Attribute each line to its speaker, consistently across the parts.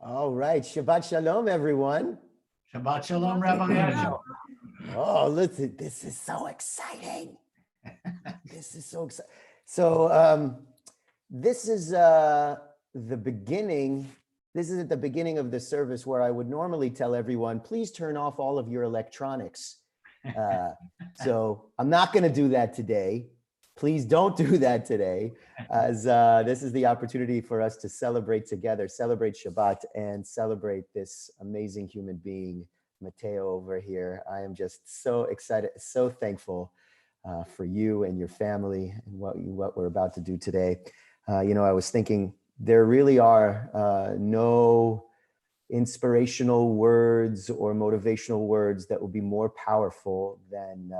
Speaker 1: All right, Shabbat Shalom, everyone.
Speaker 2: Shabbat Shalom, Rabbi Eshel.
Speaker 1: Oh, listen, this is so exciting. This is so exciting. So this is the beginning. This is at the beginning of the service where I would normally tell everyone, please turn off all of your electronics. So I'm not going to do that today. Please don't do that today, as this is the opportunity for us to celebrate together, celebrate Shabbat, and celebrate this amazing human being, Mateo, over here. I am just so excited, so thankful for you and your family and what we're about to do today. I was thinking there really are no inspirational words or motivational words that will be more powerful than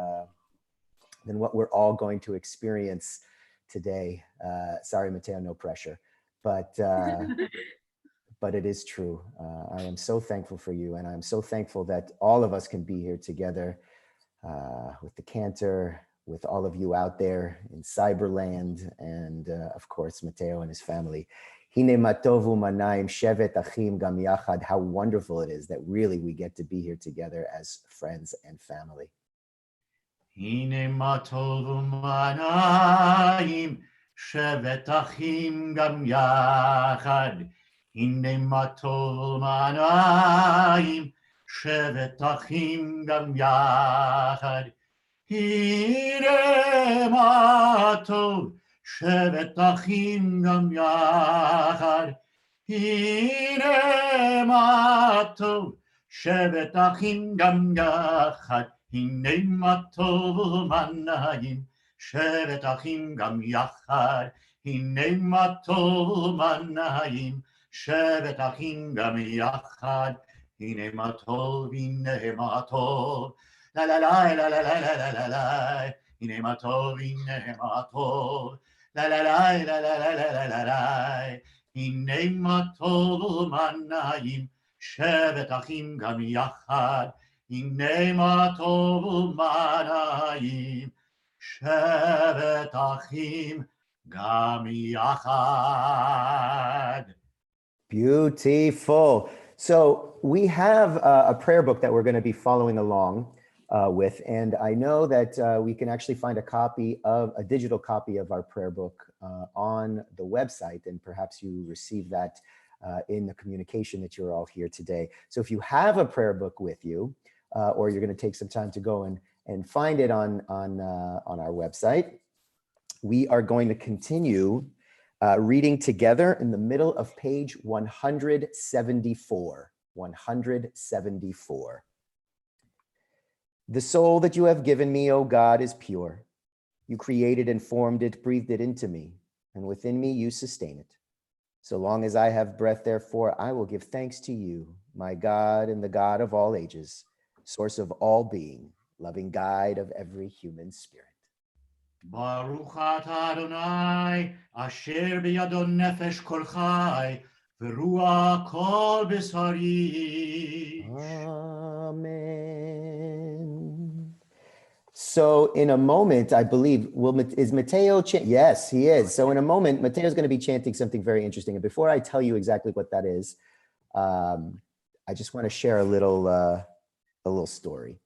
Speaker 1: what we're all going to experience today. Sorry, Mateo, no pressure, but it is true. I am so thankful for you, and I'm so thankful that all of us can be here together with the Cantor, with all of you out there in Cyberland, and of course, Mateo and his family. Hine matovu manayim shevet achim gam yachad. How wonderful it is that really we get to be here together as friends and family.
Speaker 2: Hine matov u'manayim shevet achim gam yachad. Hine matov u'manayim shevet achim gam yachad. Hine matov shevet achim gam yachad. Hine matov shevet achim gam yachad. Hine matov u'manayim shevet achim gam yachad. Hine matov u'manayim shevet achim gam yachad. Hine matov, hine matov, la la la la la la la la la. Hine matov, hine matov, la la la la la la la la la. Hine matov u'manayim shevet achim gam yachad. Hine matov u'manayim shevet achim gam yachad.
Speaker 1: Beautiful. So we have a prayer book that we're going to be following along with, and I know that we can actually find a digital copy of our prayer book on the website, and perhaps you receive that in the communication that you're all here today. So if you have a prayer book with you, or you're going to take some time to go and find it on our website, we are going to continue reading together in the middle of page 174. 174. The soul that you have given me, O God, is pure. You created and formed it, breathed it into me, and within me you sustain it. So long as I have breath, therefore, I will give thanks to you, my God and the God of all ages, source of all being, loving guide of every human spirit.
Speaker 2: Baruch atah Adonai, asher biyado nefesh kol chai, v'ruach kol b'sari.
Speaker 1: Amen. So in a moment, I believe, is Mateo, yes, he is. So in a moment, Mateo's going to be chanting something very interesting. And before I tell you exactly what that is, I just want to share a little story.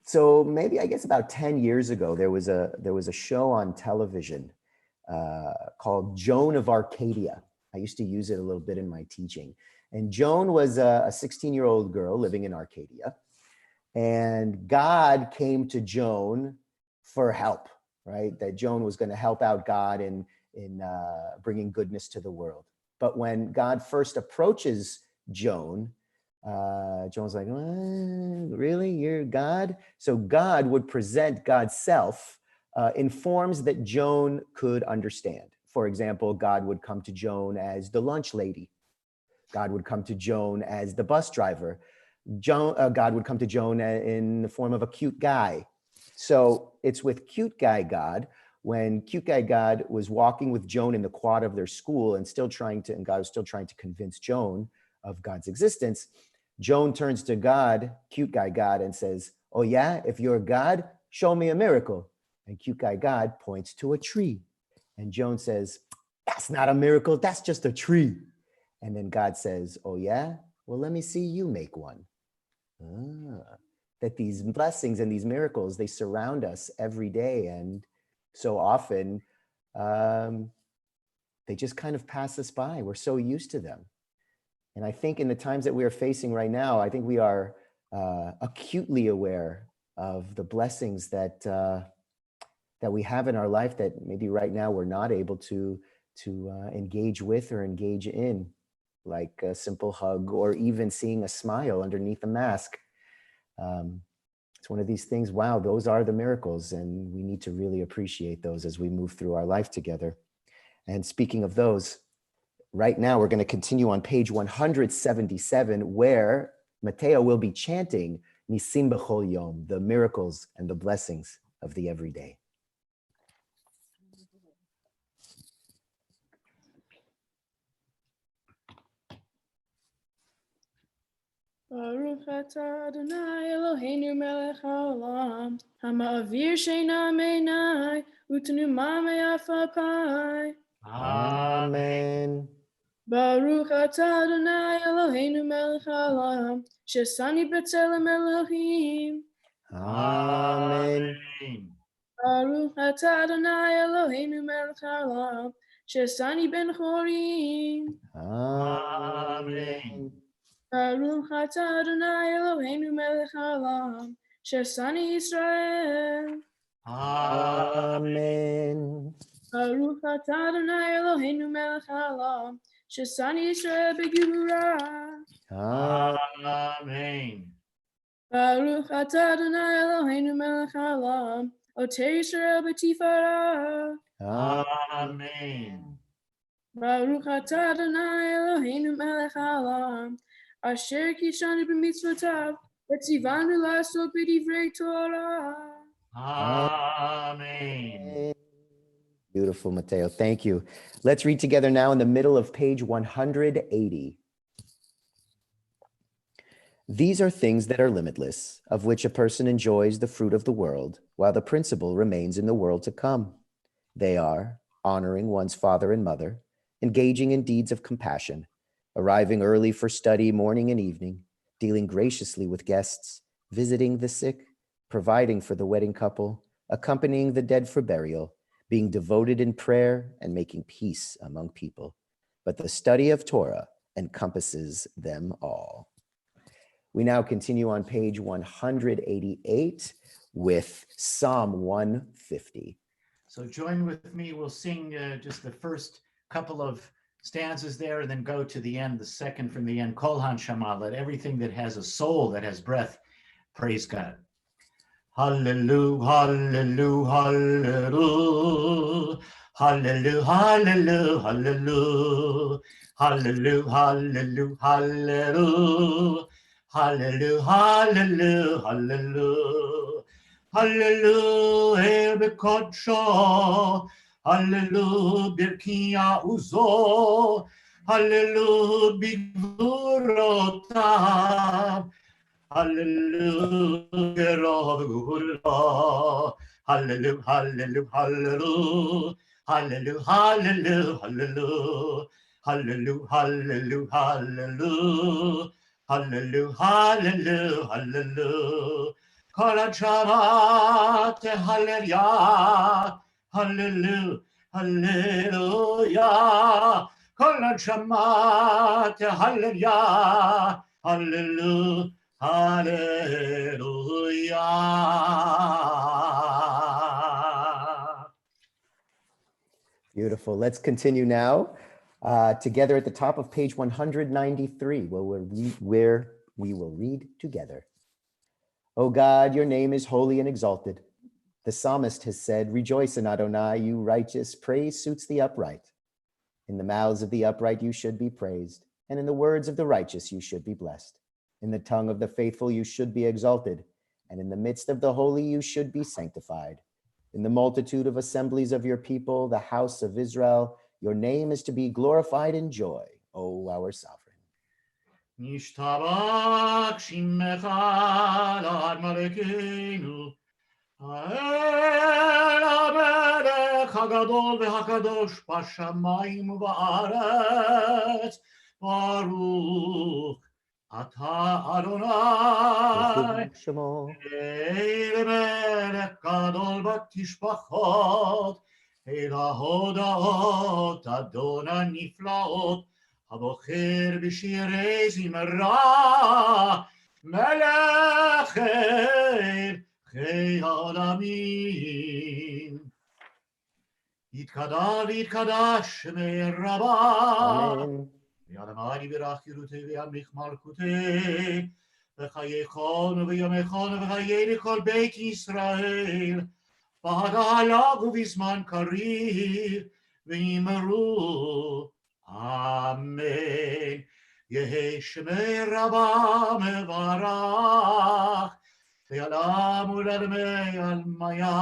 Speaker 1: So maybe I guess about 10 years ago, there was a show on television called Joan of Arcadia. I used to use it a little bit in my teaching. And Joan was a 16-year-old girl living in Arcadia. And God came to Joan for help, right? That Joan was going to help out God in bringing goodness to the world. But when God first approaches Joan, Joan's like, really? You're God? So God would present God's self in forms that Joan could understand. For example, God would come to Joan as the lunch lady. God would come to Joan as the bus driver. God would come to Joan in the form of a cute guy. So it's with cute guy God. When cute guy God was walking with Joan in the quad of their school and God was still trying to convince Joan of God's existence, Joan turns to God, cute guy God, and says, oh yeah, if you're God, show me a miracle. And cute guy God points to a tree. And Joan says, that's not a miracle, that's just a tree. And then God says, oh yeah? Well, let me see you make one. That these blessings and these miracles, they surround us every day. And so often, they just kind of pass us by. We're so used to them. And I think in the times that we are facing right now, I think we are acutely aware of the blessings that we have in our life that maybe right now we're not able to engage with or engage in, like a simple hug or even seeing a smile underneath a mask. It's one of these things, wow, those are the miracles, and we need to really appreciate those as we move through our life together. And speaking of those, right now we're going to continue on page 177, where Mateo will be chanting Nisim B'chol Yom, the miracles and the blessings of the everyday.
Speaker 3: Baruch atah Adonai Eloheinu melech haolam, hama'avir sheina meinai, u'tenuma me'afapai.
Speaker 1: Amen.
Speaker 3: Baruch atah Adonai Eloheinu melech haolam, shesani b'tzelem Elohim.
Speaker 1: Amen.
Speaker 3: Baruch atah Adonai Eloheinu melech haolam, shesani ben chorim.
Speaker 1: Amen.
Speaker 3: Baruch atah Adonai Eloheinu melech haolam, shesani Yisrael.
Speaker 1: Amen.
Speaker 3: Baruch atah Adonai Eloheinu melech haolam, shesani Yisrael begevurah.
Speaker 2: Amen.
Speaker 3: Baruch atah Adonai Eloheinu melech haolam, oter Yisrael b'tifarah.
Speaker 2: Amen.
Speaker 3: Baruch atah Adonai Eloheinu melech haolam, asher kishanu b'mitzvotav, v'tzivanu la'asot b'divrei Torah.
Speaker 2: Amen.
Speaker 1: Beautiful, Mateo. Thank you. Let's read together now in the middle of page 180. These are things that are limitless, of which a person enjoys the fruit of the world, while the principle remains in the world to come. They are honoring one's father and mother, engaging in deeds of compassion, arriving early for study morning and evening, dealing graciously with guests, visiting the sick, providing for the wedding couple, accompanying the dead for burial, being devoted in prayer, and making peace among people. But the study of Torah encompasses them all. We now continue on page 188 with Psalm 150.
Speaker 2: So join with me. We'll sing just the first couple of stanzas there and then go to the end, the second from the end. Kol hanshama, let everything that has a soul, that has breath, praise God. Hallelujah, hallelujah, hallelujah. Hallelujah, hallelujah, hallelujah. Hallelujah, hallelujah, hallelujah. Hallelujah, hallelujah, hallelujah. Hallelujah, bekodsho. Hallelujah, birkia uzo. Hallelujah, bigvurotav. Hallelujah, hallelujah, hallelujah, hallelujah. Hallelujah, hallelujah, hallelujah. Hallelujah, hallelujah, hallelujah. Hallelujah, hallelujah, hallelujah. Kol Shabbat, hallelujah, hallelujah, hallelujah. Kol Shabbat, hallelujah, hallelujah, hallelujah.
Speaker 1: Beautiful. Let's continue now together at the top of page 193, where we will read together. O God, your name is holy and exalted. The psalmist has said, rejoice in Adonai, you righteous. Praise suits the upright. In the mouths of the upright you should be praised, and in the words of the righteous you should be blessed. In the tongue of the faithful you should be exalted, and in the midst of the holy you should be sanctified. In the multitude of assemblies of your people, the house of Israel, your name is to be glorified in joy, O our sovereign.
Speaker 2: Nishtabak shimecha ad malekenu, ha'el hamelech hagadol v'hakadosh b'shamayim u'ba'aretz, Baruch Ata Adonai
Speaker 1: Shemo.
Speaker 2: Melech Gadol Batishbachot אל ההודעות אדון הנפלאות הבוחר בשירי זמרה מלך חי העולמים יתקדש ויתקדש מרבה ויד עמדי ברך ירותי וימליך מלכותי וחייכון ויומכון וחיי לכל בית ישראל בהגהלה ובזמן קריב ואמרו אמן יהי שמי רבה מברך ויעלם ולדמי אלמיה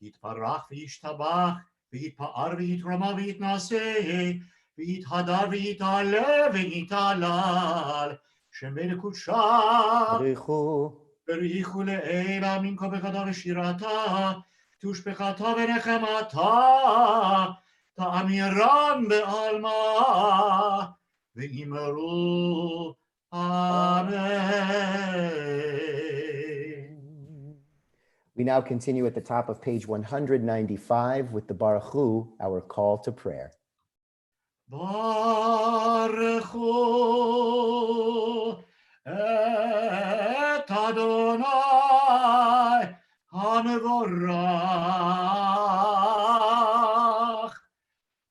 Speaker 2: יתברך וישתבח ויתפאר ויתרומם ויתנשא ויתהדר ויתעלה ויתהלל שמי קודשה בריחו לעילה מנקו בקדה ושירתה תושבחתה ונחמתה תאמירן בעלמה ואמרו אמן.
Speaker 1: We now continue at the top of page 195 with the Baruch Hu, our call to prayer.
Speaker 2: Baruch Hu et Adonai HaMevorach.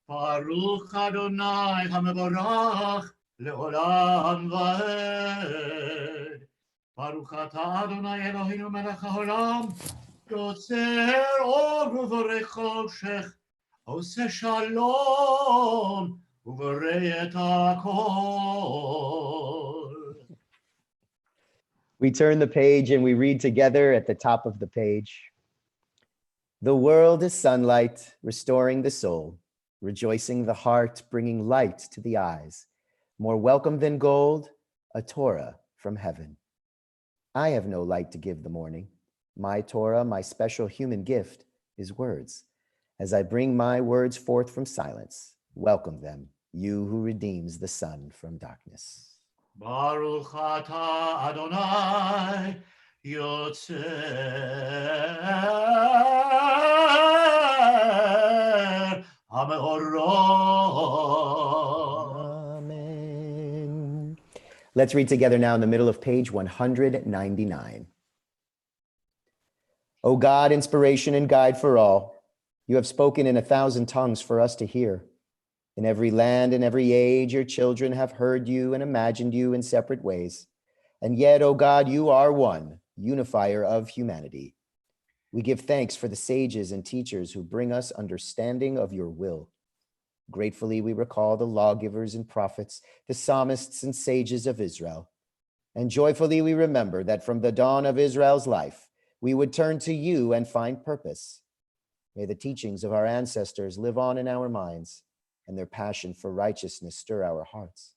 Speaker 2: Baruch Adonai HaMevorach le'olam va'ed. Baruch Ata Adonai Eloheinu melech haolam yotzer or uvorech choshech oseh shalom uvorei et hakol.
Speaker 1: We turn the page and we read together at the top of the page. The world is sunlight, restoring the soul, rejoicing the heart, bringing light to the eyes. More welcome than gold, a Torah from heaven. I have no light to give the morning. My Torah, my special human gift, is words. As I bring my words forth from silence, welcome them, you who redeems the sun from darkness.
Speaker 2: Baruch Ata Adonai Yotzer HaMeorot.
Speaker 1: Amen. Let's read together now in the middle of page 199. O God, inspiration and guide for all, you have spoken in 1,000 tongues for us to hear. In every land and every age, your children have heard you and imagined you in separate ways. And yet, O God, you are one, unifier of humanity. We give thanks for the sages and teachers who bring us understanding of your will. Gratefully, we recall the lawgivers and prophets, the psalmists and sages of Israel. And joyfully, we remember that from the dawn of Israel's life, we would turn to you and find purpose. May the teachings of our ancestors live on in our minds, and their passion for righteousness stir our hearts.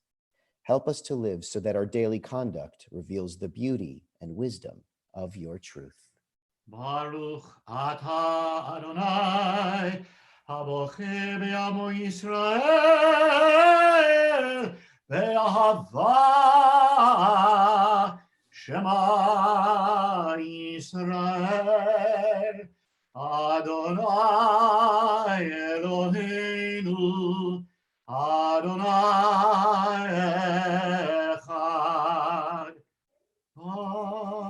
Speaker 1: Help us to live so that our daily conduct reveals the beauty and wisdom of your truth.
Speaker 2: Baruch Ata Adonai Habocher be'amo Yisrael be'ahava Shema Yisrael Adonai Eloheinu Adonai Echad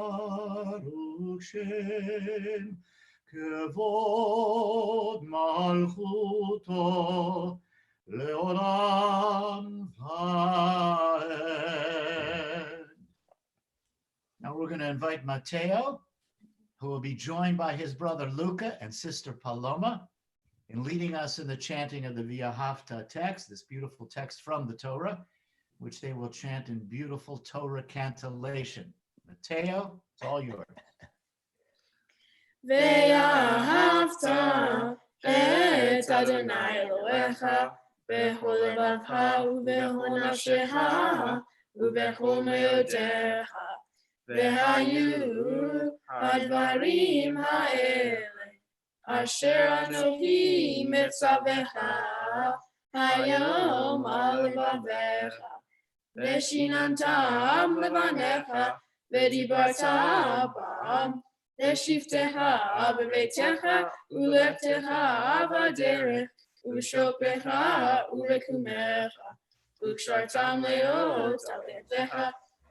Speaker 2: Baruch Shem Kevod Malchuto Leolam Vaed. Now we're going to invite Mateo, who will be joined by his brother Luca and sister Paloma in leading us in the chanting of the V'ahavta text, this beautiful text from the Torah, which they will chant in beautiful Torah cantillation. Mateo, it's all yours.
Speaker 3: Ve'ahavta et Adonai Elohecha bechol levavecha ubechol nafshecha ubechol me'odecha ve'hayu hadvarim ha'ele Asher Anohi Mitzavecha Hayom al Levavecha Veshinantam Levanecha Vedibarta Bam Veshiftecha Bevetecha Uleptecha Vaderech Ushopecha Ulekumecha Ukshartam Leot Aletecha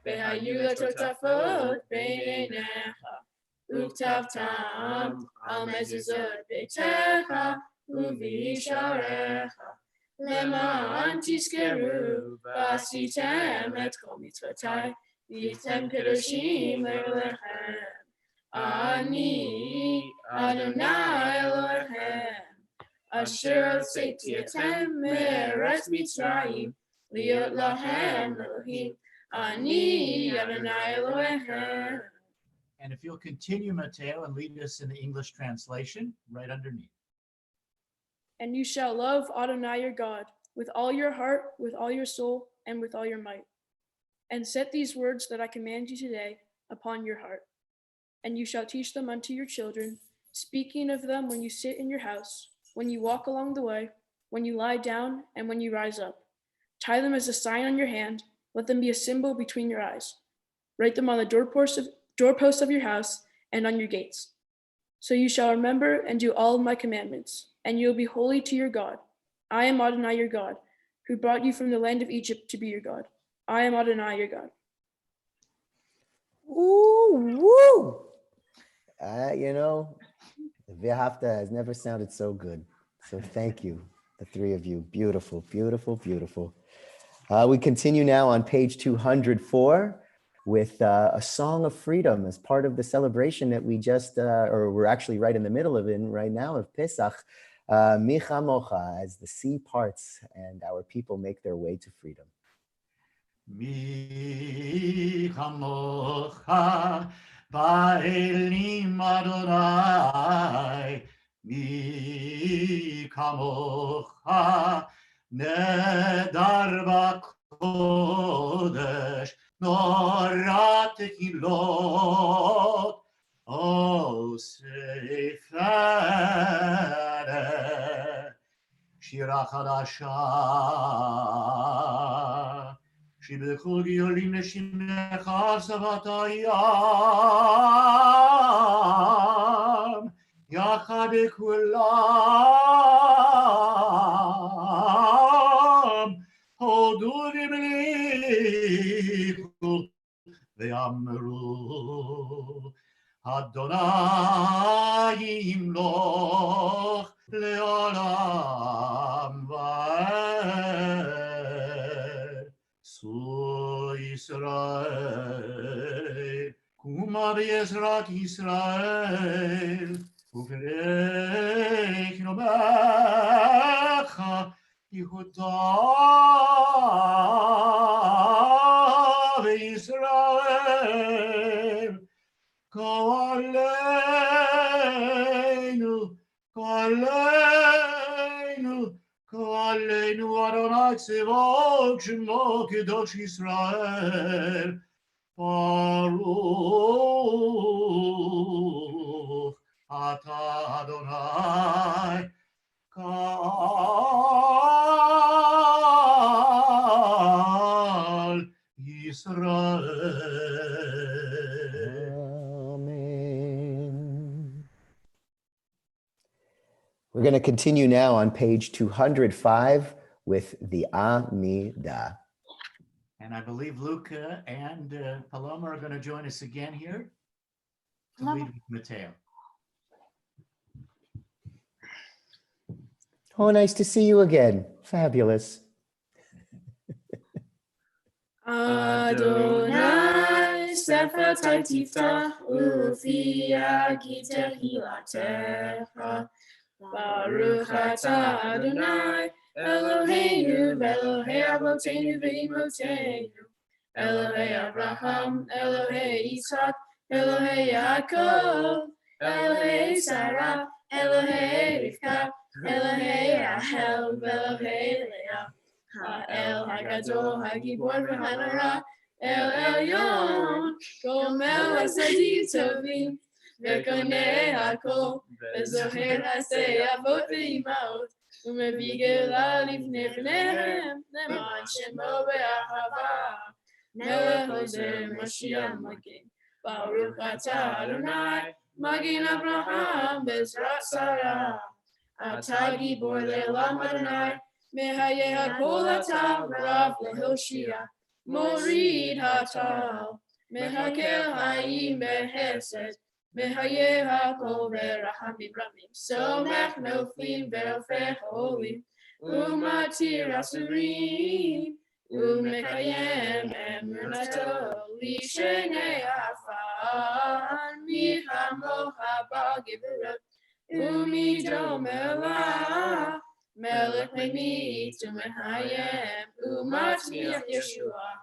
Speaker 3: Behayula Totafot Beinecha Uktavtam Al Mezuzot Betecha Uvisharecha Leman Tiskeru Vasitem Et Kol Mitzvotai Vitem Kedoshim Elohim Ani Adonai Elohim Asher Hotzeti Atem Me'eretz Mitzrayim Liot Lahem Elohim Ani Adonai Elohim.
Speaker 2: And if you'll continue, Mateo, and lead us in the English translation right underneath.
Speaker 4: And you shall love Adonai your God with all your heart, with all your soul, and with all your might. And set these words that I command you today upon your heart. And you shall teach them unto your children, speaking of them when you sit in your house, when you walk along the way, when you lie down, and when you rise up. Tie them as a sign on your hand. Let them be a symbol between your eyes. Write them on the doorposts of your house and on your gates. So you shall remember and do all of my commandments, and you will be holy to your God. I am Adonai your God, who brought you from the land of Egypt to be your God. I am Adonai your God.
Speaker 1: Ooh, woo! V'ahavta has never sounded so good. So thank you, the three of you. Beautiful, beautiful, beautiful. We continue now on page 204 with a song of freedom as part of the celebration that we just, or we're actually right in the middle of it right now, of Pesach. Mi chamocha, as the sea parts and our people make their way to freedom.
Speaker 2: Mi chamocha ba'elim Adonai, mi chamocha nedar b'kodesh norat tehilot oseferet shira chadasha shibechol giolim neshimecha savatayam yachad kulam hodu v'mlichu ve'amru Adonai yimloch le'olam va'ed Su Yisrael kuma v'yezrat Yisrael u'v'lech nomecha Yehuda v'Yisrael Kaleinu Adonai Tzevot Shemo Kedosh Yisrael Baruch Ata Adonai Kal Yisrael.
Speaker 1: Amen. We're going to continue now on page 205 with the Amidah.
Speaker 2: And I believe Luca and Paloma are going to join us again here to lead with Mateo.
Speaker 1: Oh, nice to see you again. Fabulous.
Speaker 3: Adonai Sefer Tiftach Ufi Yagid Tehilatecha Baruch Ata Adonai Eloheinu Elohei Avotenu V'Imotenu Elohei Abraham Elohei Yitzchak Elohei Yaakov Elohei Sarah Elohei Rivka Elohei Rachel Elohei Leah Ha'el Hagadol Hagibor V'Hanara El Elyon Gomel Hasadim Tovim וקונה הכל, וזוהר עשה אבות ואימהות, ומביא גאולה לבני בניהם, למען שמו באהבה. מלך עוזר משיח מגן, ברוך אתה אדוני, מגן אברהם בעזרת שרה. אתה גיבור לעולם אדוני, מהיה הכל אתה רב להושיע, מוריד הטל, מהקל חיים בחסד, מהיה הכל ברחמים רבים, סומך נופלים והופך עולים, ומתיר אסורים, ומקיים אמונתו לשני עפר, מי כמוך בגבורות, ומדומה לה, מלך ממיץ ומחיים, ומצמיח ישועה,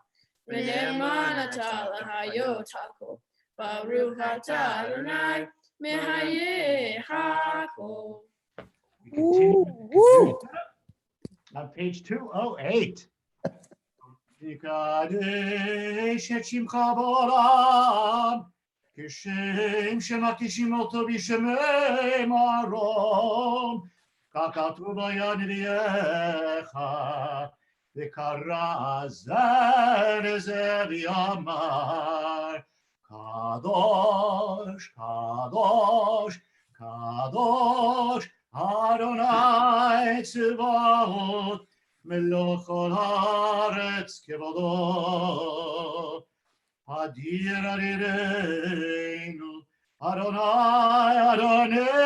Speaker 3: ונאמן אתה להיות הכל, ברוך אתה אדוני, מהיה הכל.
Speaker 2: We continue on page 208. וקדש את שמך בעולם, כשם שמקדישים אותו בשמי מרום, כך כתוב ביד ידיך, וקרא זה לזה ויאמר, קדוש, קדוש, קדוש, אדוני צבאות, מלוך כל הארץ כבודו. אדיר אדירנו, אדוני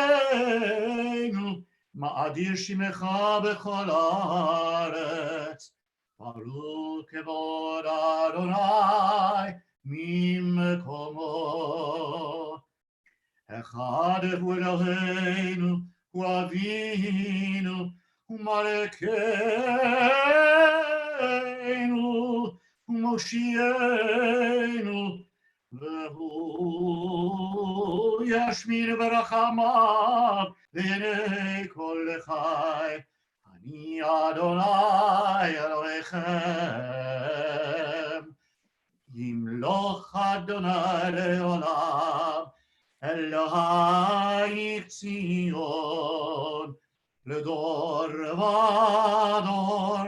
Speaker 2: אדוננו, מאדיר שמך בכל הארץ. ברוך כבוד אדוני ממקומו. אחד הוא אלוהינו, הוא אבינו, ומלכנו, ומושיענו, והוא ישמין ברחמיו לעיני כל חי. אני אדוני אלוהיכם, ימלוך אדוני לעולם, אלוהי ציון, לדור ודור,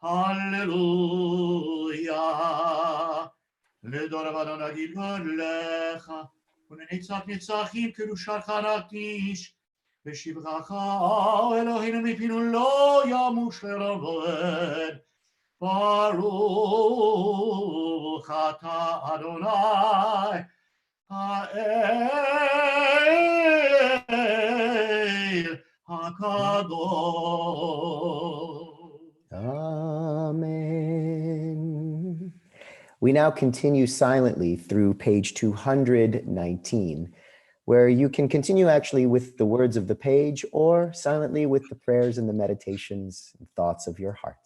Speaker 2: הללויה. לדור ודור נגיד גודלך, ולנצח נצחים קדושתך נקדיש, ושבחך אלוהינו מפינו לא ימוש לרובד. ברוך אתה אדוני, האל הקדוש.
Speaker 1: Amen. We now continue silently through page 219, where you can continue actually with the words of the page or silently with the prayers and the meditations and thoughts of your heart.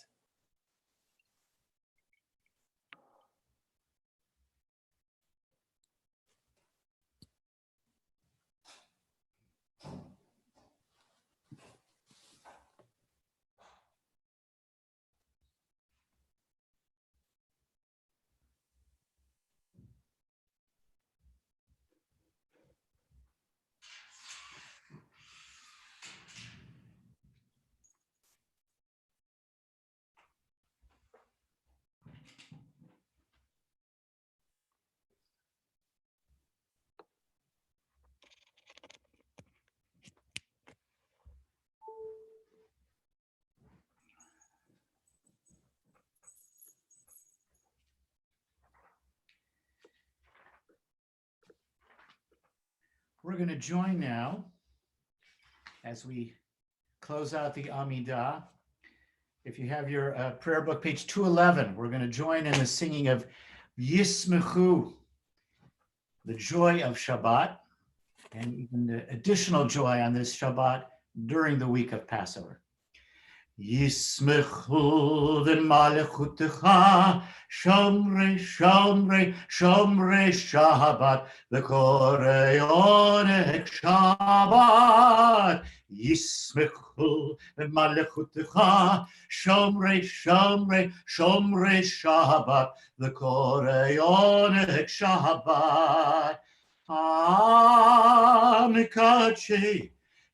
Speaker 2: We're going to join now as we close out the Amidah. If you have your prayer book, page 211, we're going to join in the singing of Yismechu, the joy of Shabbat, and even the additional joy on this Shabbat during the week of Passover. Yismechu v'malechutecha, shomrei, shomrei, shomrei Shabbat, v'korei onek Shabbat. Yismechu v'malechutecha, shomrei, shomrei, shomrei Shabbat, v'korei onek Shabbat.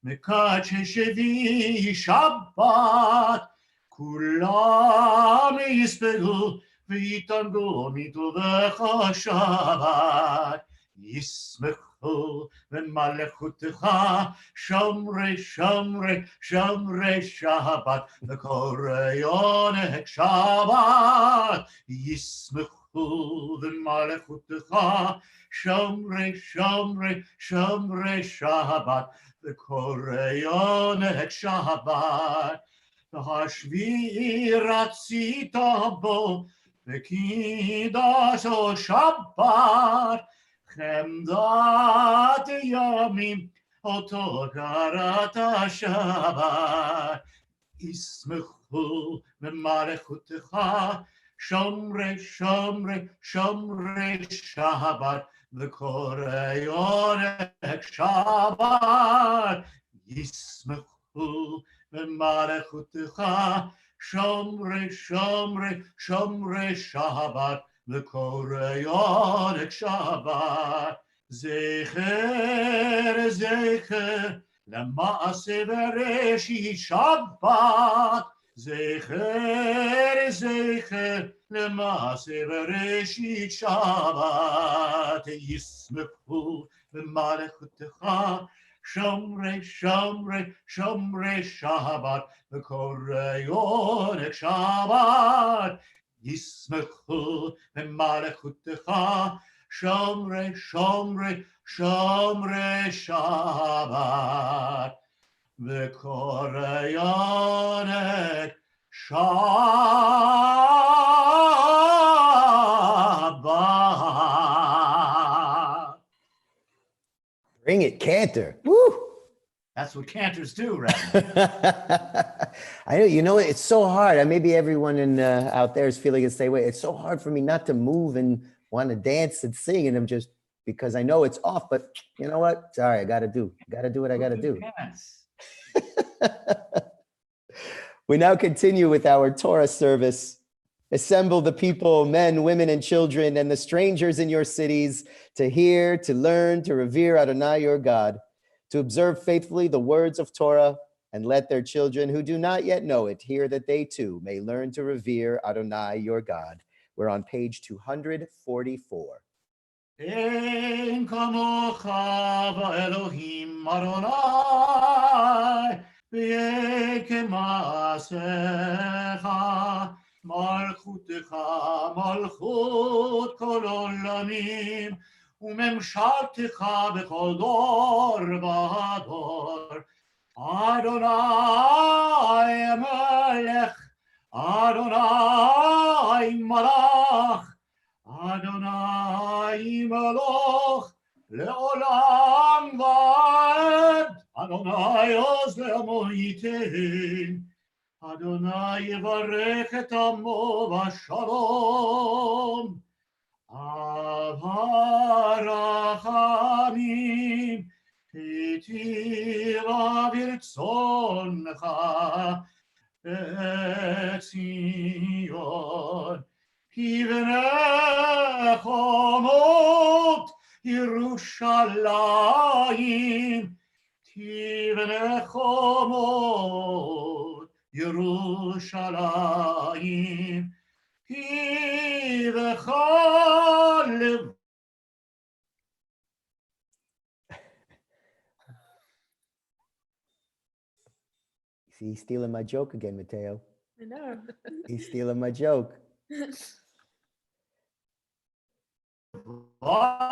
Speaker 2: מקדשי שבי שבת, כולם יספדו ויתענגו מטובך שבת, ישמחו במלכותך שומרי שבת, וקוראי עונג שבת, ישמחו במלכותך שומרי שבת, וקוראי עונג שבת, והשביעי רצית בו, וקידשו שבת, חמדת ימים אותו קראת שבת, ישמחו במלכותך שומרי שבת, וקוראי עונג שבת, ישמחו במלכותך שומרי שבת, וקוראי עונג שבת, זכר למעשה בראשית שבת, זכר למעשה בראשית שבת, ישמחו במלכותך שומרי שבת, וקוראי עונג שבת, ישמחו במלכותך שומרי שבת, וקוראי עונג שבת.
Speaker 1: Bring it, Cantor. Woo!
Speaker 2: That's what cantors do, right?
Speaker 1: I know, it's so hard. Maybe everyone out there is feeling the same way. It's so hard for me not to move and want to dance and sing. And I'm just, because I know it's off, but you know what? Sorry, I got to do what I got to do.
Speaker 2: Yes.
Speaker 1: We now continue with our Torah service. Assemble the people, men, women, and children, and the strangers in your cities to hear, to learn, to revere Adonai your God, to observe faithfully the words of Torah, and let their children who do not yet know it hear that they too may learn to revere Adonai your God. We're on page 244.
Speaker 2: Ein kamocha va'elohim Adonai, v'yeh k'maasecha, malchutecha malchut kol olamim, u'memshaltecha b'chol dor v'dor. Adonai melech, Adonai malach, Adonai Malach le'olam va'ed, Adonai oz le'amo yitein, Adonai yevarech et amo v'shalom, avarachamim titiva v'ritzoncha et Zion. Kivnei chomot Yerushalayim, Kivnei chomot Yerushalayim, Kivnei.
Speaker 1: See, he's stealing my joke again, Mateo.
Speaker 4: I know.
Speaker 1: He's stealing my joke.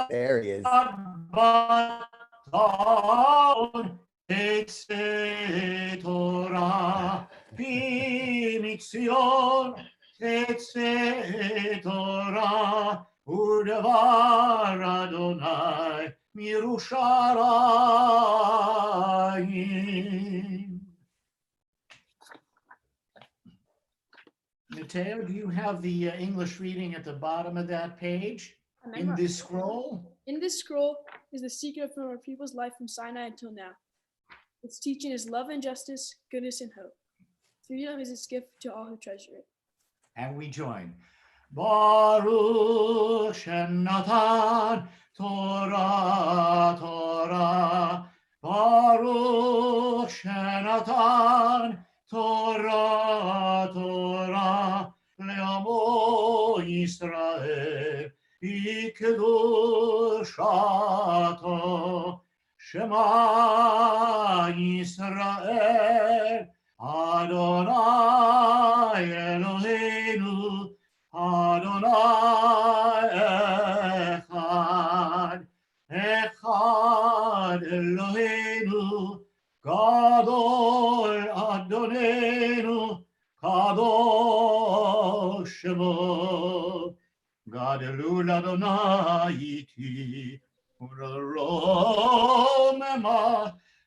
Speaker 1: There he is.
Speaker 2: U'devar Adonai Mirushalayim. Mateo, do you have the English reading at the bottom of that page in this scroll?
Speaker 4: In this scroll is the secret from our people's life from Sinai until now. Its teaching is love and justice, goodness and hope. Freedom is its gift to all who treasure it.
Speaker 2: And we join. Baruch Shenatan Torah, Torah. Baruch Shenatan Torah, Torah. Le'amo Yisrael Ikdushato. Shema Yisrael Adonai Eloheinu Adonai Echad, Echad Eloheinu, Gadol Adonenu, Kadosh Shemo, Gadol Adonai iti, Uraromema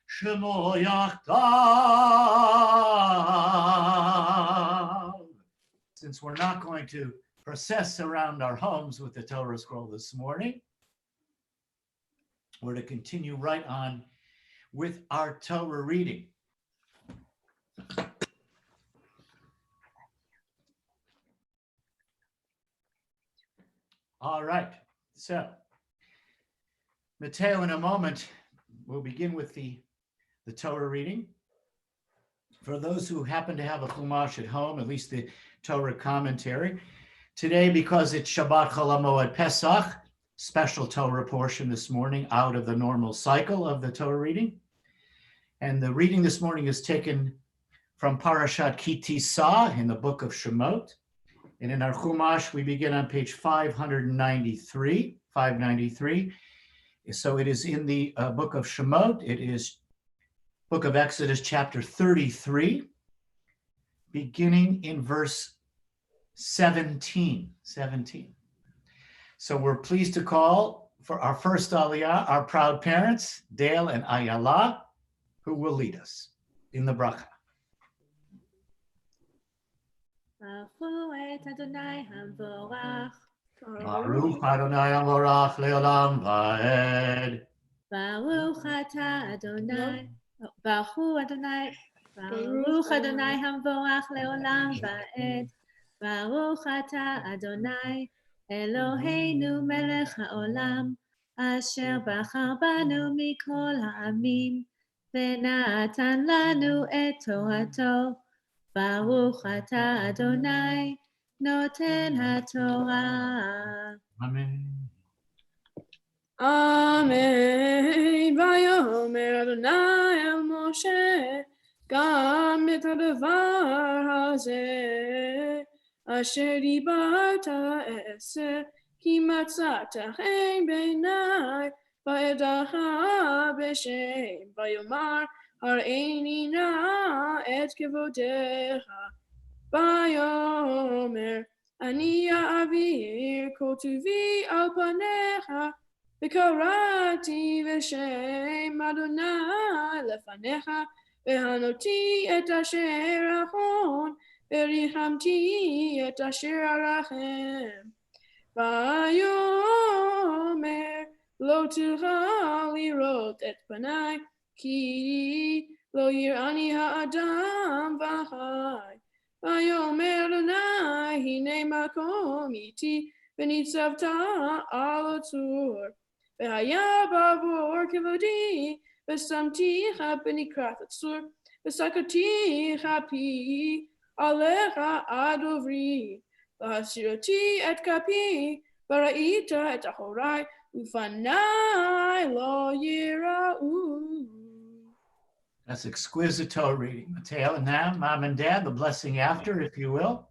Speaker 2: Shemo Yachtav. Since we're not going to process around our homes with the Torah scroll this morning, we're to continue right on with our Torah reading. All right, so Mateo, in a moment, we'll begin with the Torah reading. For those who happen to have a Chumash at home, at least the Torah commentary, today, because it's Shabbat Shalom Pesach, special Torah portion this morning out of the normal cycle of the Torah reading. And the reading this morning is taken from Parashat Ki Tisa in the book of Shemot. And in our Chumash, we begin on page 593. So it is in the book of Shemot. It is book of Exodus, chapter 33, beginning in verse 17. So we're pleased to call for our first Aliyah, our proud parents, Dale and Ayala, who will lead us in the bracha.
Speaker 5: Baruch Adonai Hamvorach.
Speaker 2: Baruch Adonai Hamvorach leolam va'ed.
Speaker 5: Baruch Ata Adonai. Baruch Adonai. Baruch Adonai Hamvorach leolam va'ed. Baruch Ata Adonai Eloheinu melech haolam asher bachar banu mikol ha'amim ונתן לנו את תורתו. ברוך אתה אדוני נותן התורה.
Speaker 2: Amen.
Speaker 4: אמן. ויאמר אדוני אל משה, גם את הדבר הזה אשר דיברת אעשה, כי מצאת חן בעיני בעדך בשם. ויאמר הראיני נא את כבודך. ויאמר אני אעביר כל טובי על פניך, וקראתי בשם אדוני לפניך, והנותי את אשר אחון, וריחמתי את אשר ארחם. ויאמר לא תוכל לראות את פניי, כי לא יראני האדם וחי. ויאמר אדוני הנה מקום איתי, וניצבת על הצור. והיה בעבור כבודי, ושמתיך בנקרת הצור, וסקרתיך פי עליך עד עברי. והסירותי את כפי, וראית את אחורי, ופניי לא יראו.
Speaker 2: That's exquisite Torah reading. Mateo, and now, Mom and Dad, the blessing after, if you will.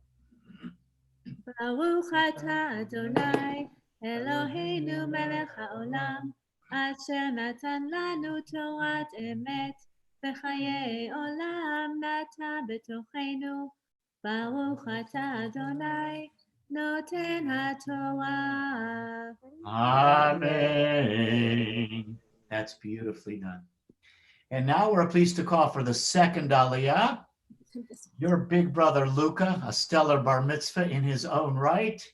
Speaker 5: ברוך אתה אדוני אלוהינו מלך העולם אשר נתן לנו תורת אמת וחיי עולם נטע בתוכנו. ברוך אתה אדוני נותן התורה.
Speaker 2: Amen. That's beautifully done. And now we're pleased to call for the second Aliyah, your big brother Luca, a stellar bar mitzvah in his own right.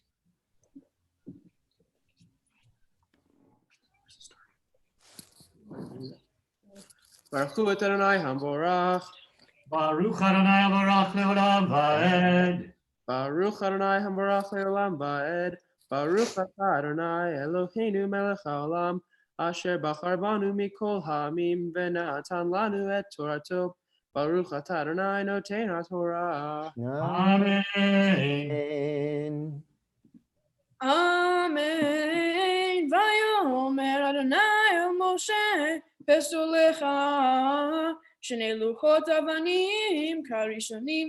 Speaker 6: Baruch Adonai Hamvorach.
Speaker 2: Baruch Adonai Hamvorach leolam va'ed.
Speaker 6: Baruch Adonai Hambarach Le'olam Va'ed. Baruch Atah Adonai Eloheinu Melech HaOlam. Asher Bachar Banu Mikol Ha'amim V'natan Lanu Et Torato. Baruch Atah Adonai Noten HaTorah.
Speaker 2: Amen.
Speaker 1: Amen.
Speaker 4: Amen. Vayomer Adonai el Moshe, peso lecha, shene luchot avanim karishonim,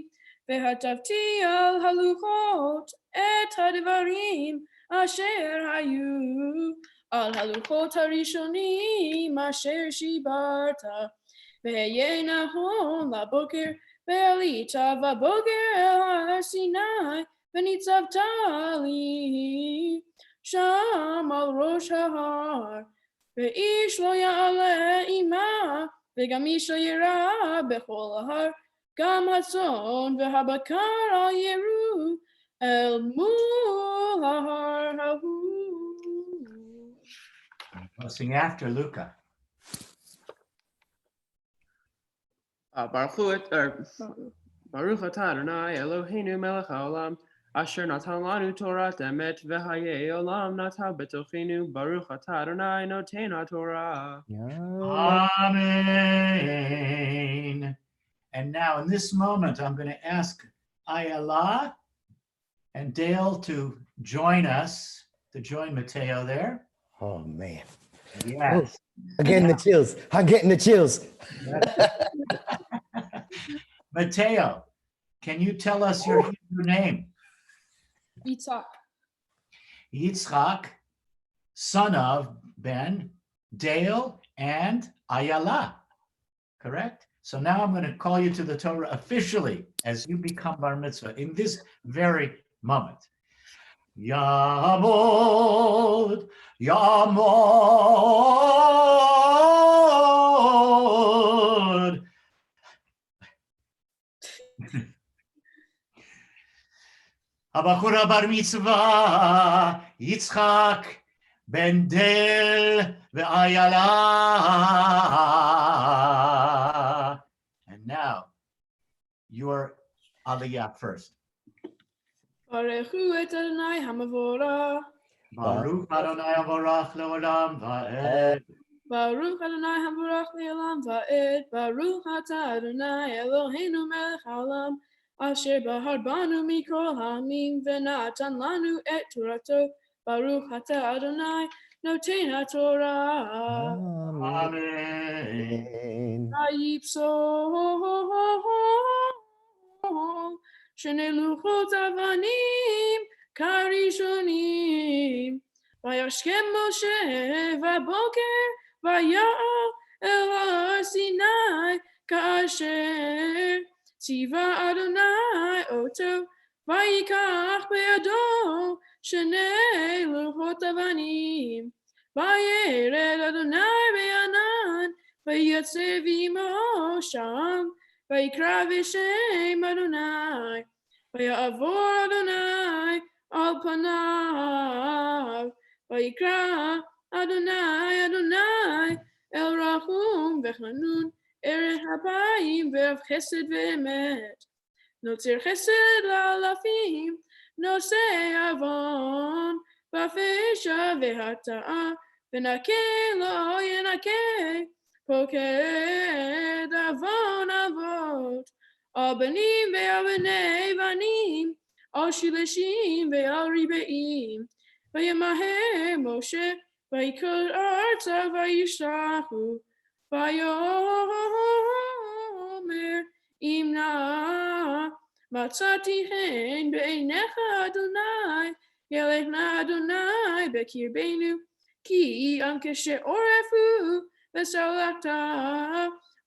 Speaker 4: vehatavti al haluchot et hadvarim asher hayu al haluchot harishonim asher shibarta, veheye nahon laboker, ve'alita vaboker el har Sinai, וניצבת לי שם על ראש ההר, ואיש לא יעלה עמה, וגם איש לא יירא בכל ההר, גם הצאן והבקר לא יראו אל מול ההר ההוא.
Speaker 2: We'll sing after Luca.
Speaker 6: Baruch Atah Adonai Eloheinu Melech HaOlam. Asher natan lanu Torah emet v'hayei olam nata betochinu. Baruch Atah Adonai Noten HaTorah.
Speaker 2: Amen. And now in this moment, I'm going to ask Ayala and Dale to join us, to join Mateo there.
Speaker 1: Oh, man.
Speaker 2: Yes.
Speaker 1: I'm getting the chills. I'm getting the chills.
Speaker 2: Mateo, can you tell us your Hebrew name?
Speaker 4: Yitzhak.
Speaker 2: Yitzchak, son of Ben, Dale, and Ayala. Correct? So now I'm going to call you to the Torah officially as you become bar mitzvah in this very moment. Yamod, Yamod. Abachura bar mitzvah, Yitzchak, ben Del, ve'ayala. And now, your aliyah first.
Speaker 4: Baruchu et Adonai hamavorah.
Speaker 2: Baruch Adonai avorach le'olam va'ed.
Speaker 4: Baruch Adonai havarach le'olam va'ed. Baruch atah Adonai Eloheinu melech haolam. Asher bahar banu mikol ha'amim v'natan lanu et Torato. Baruch atah Adonai noten haTorah.
Speaker 2: Amen.
Speaker 4: Vayipsol shene luchot avanim karishonim. Vayashkem Moshe vaboker vaya'al el har Sinai ka'asher tiva Adonai oto vayikach be'ado shenei luchot avanim vayered Adonai be'anan vayatzev imo sham vayikra v'shem Adonai vayavor Adonai al panav vayikra Adonai Adonai el rachum v'chanun erech habayim ve'av chesed ve'emet notzer chesed la'alafim nosei avon v'afesha ve'hata'a v'nakeh lo yenakeh poked avon avot al banim ve'al bnei banim al shilashim ve'al ribeim vayamaher Moshe vayikol arta vayishahu vayomer imna matzati hen be'einecha Adonai yelechna Adonai bekirbeinu ki anke she'orefu v'salachta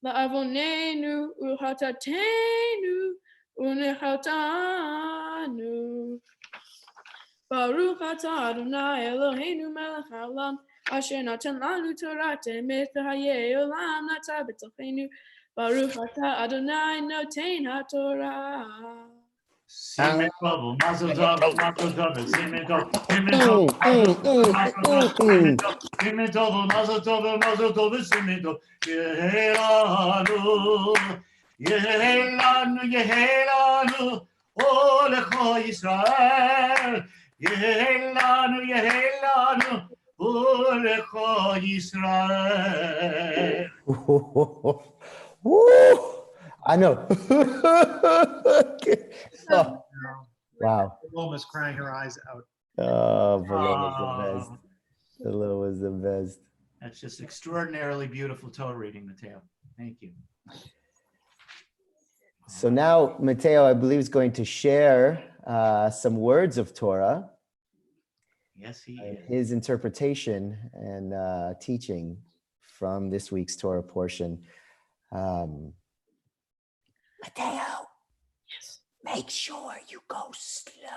Speaker 4: la'avonenu u'hatatenu u'nechatanu. Baruch atah Adonai Eloheinu melech haolam asher natan lanu Torah emet v'hayei olam nata b'tochenu. Baruch atah Adonai noten haTorah.
Speaker 2: Simen tov, mazel tov, mazel tov, simen tov, simen tov, simen tov, mazel tov, mazel tov, simen tov. Yehelanu, yehelanu, yehelanu, O lecho Yisrael, Yehelanu, O lecho Yisrael.
Speaker 1: Woo! I know. Oh, wow.
Speaker 7: Almost crying her eyes out.
Speaker 1: Oh, Below was the best. Below was the best.
Speaker 2: That's just extraordinarily beautiful Torah reading, Mateo. Thank you.
Speaker 1: So now Mateo, I believe, is going to share some words of Torah,
Speaker 2: Yes, he
Speaker 1: and
Speaker 2: is.
Speaker 1: his interpretation and teaching from this week's Torah portion. Mateo, yes, make sure you go slow.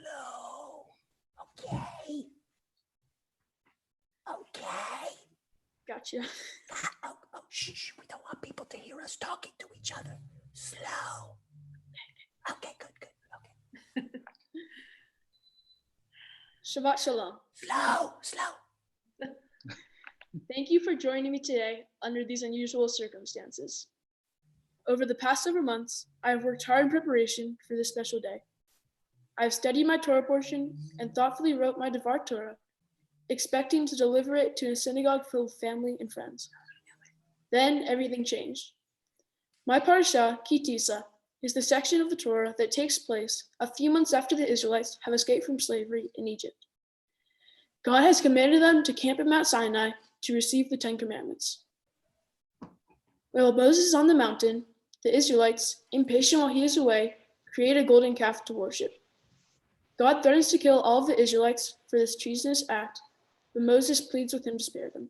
Speaker 1: Slow. Okay. Okay.
Speaker 4: Gotcha.
Speaker 1: Oh, shh, we don't want people to hear us talking to each other. Slow. Okay, good. Okay.
Speaker 4: Shabbat Shalom.
Speaker 1: Slow.
Speaker 4: Thank you for joining me today under these unusual circumstances. Over the past several months, I have worked hard in preparation for this special day. I have studied my Torah portion and thoughtfully wrote my Devar Torah, expecting to deliver it to a synagogue filled with family and friends. Then everything changed. My parasha, Ki Tisa, is the section of the Torah that takes place a few months after the Israelites have escaped from slavery in Egypt. God has commanded them to camp at Mount Sinai to receive the 10 Commandments. While Moses is on the mountain, the Israelites, impatient while he is away, create a golden calf to worship. God threatens to kill all of the Israelites for this treasonous act, but Moses pleads with him to spare them.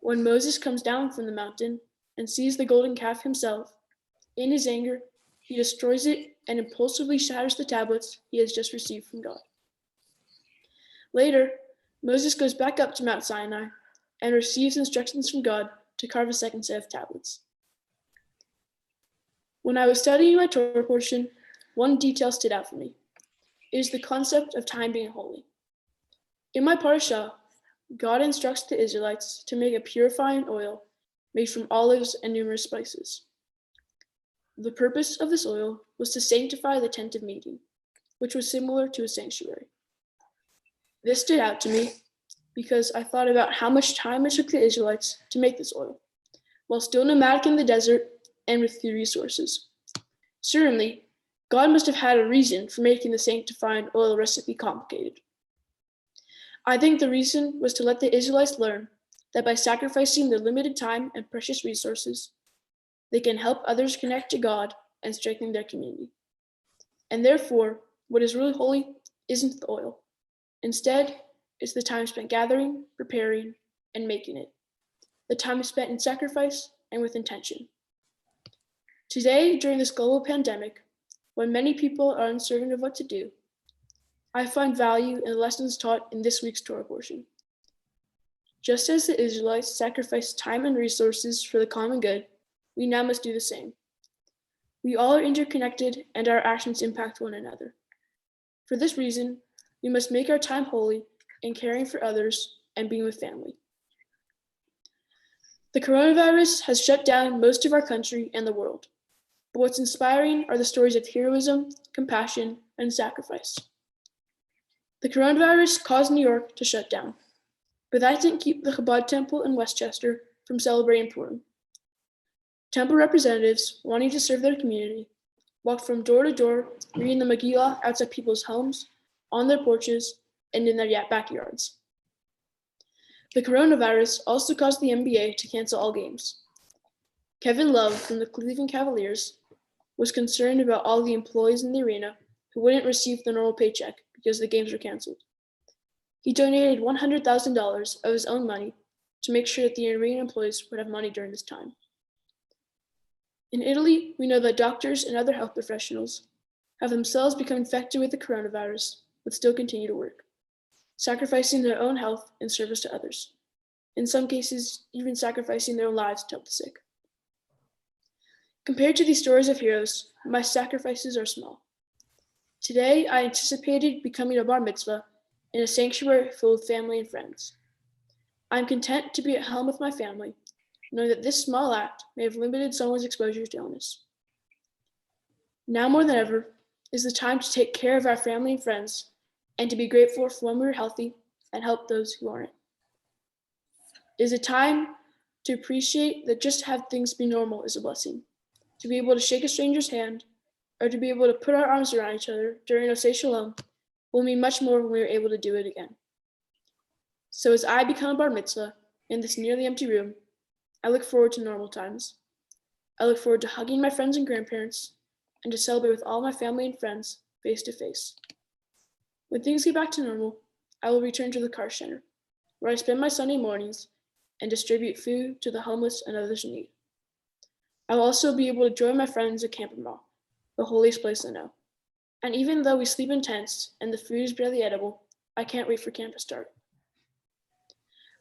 Speaker 4: When Moses comes down from the mountain and sees the golden calf himself, in his anger, he destroys it and impulsively shatters the tablets he has just received from God. Later, Moses goes back up to Mount Sinai and receives instructions from God to carve a second set of tablets. When I was studying my Torah portion, one detail stood out for me. It is the concept of time being holy. In my parasha, God instructs the Israelites to make a purifying oil made from olives and numerous spices. The purpose of this oil was to sanctify the tent of meeting, which was similar to a sanctuary. This stood out to me because I thought about how much time it took the Israelites to make this oil, while still nomadic in the desert and with few resources. Certainly, God must have had a reason for making the sanctifying oil recipe complicated. I think the reason was to let the Israelites learn that by sacrificing their limited time and precious resources, they can help others connect to God and strengthen their community. And therefore, what is really holy isn't the oil. Instead, it's the time spent gathering, preparing, and making it. The time spent in sacrifice and with intention. Today, during this global pandemic, when many people are uncertain of what to do, I find value in the lessons taught in this week's Torah portion. Just as the Israelites sacrificed time and resources for the common good, we now must do the same. We all are interconnected and our actions impact one another. For this reason, we must make our time holy in caring for others and being with family. The coronavirus has shut down most of our country and the world, but what's inspiring are the stories of heroism, compassion, and sacrifice. The coronavirus caused New York to shut down, but that didn't keep the Chabad Temple in Westchester from celebrating Purim. Temple representatives, wanting to serve their community, walked from door to door, reading the Megillah outside people's homes, on their porches, and in their backyards. The coronavirus also caused the NBA to cancel all games. Kevin Love from the Cleveland Cavaliers was concerned about all the employees in the arena who wouldn't receive the normal paycheck because the games were canceled. He donated $100,000 of his own money to make sure that the arena employees would have money during this time. In Italy, we know that doctors and other health professionals have themselves become infected with the coronavirus, but still continue to work, sacrificing their own health in service to others. In some cases, even sacrificing their own lives to help the sick. Compared to these stories of heroes, my sacrifices are small. Today, I anticipated becoming a bar mitzvah in a sanctuary filled with family and friends. I'm content to be at home with my family, knowing that this small act may have limited someone's exposure to illness. Now more than ever is the time to take care of our family and friends and to be grateful for when we're healthy and help those who aren't. It is a time to appreciate that just to have things be normal is a blessing. To be able to shake a stranger's hand or to be able to put our arms around each other during our Shabbat Shalom will mean much more when we are able to do it again. So as I become a bar mitzvah in this nearly empty room, I look forward to normal times. I look forward to hugging my friends and grandparents and to celebrate with all my family and friends face to face. When things get back to normal, I will return to the car center, where I spend my Sunday mornings and distribute food to the homeless and others in need. I will also be able to join my friends at Camp Mall, the holiest place I know. And even though we sleep in tents and the food is barely edible, I can't wait for camp to start.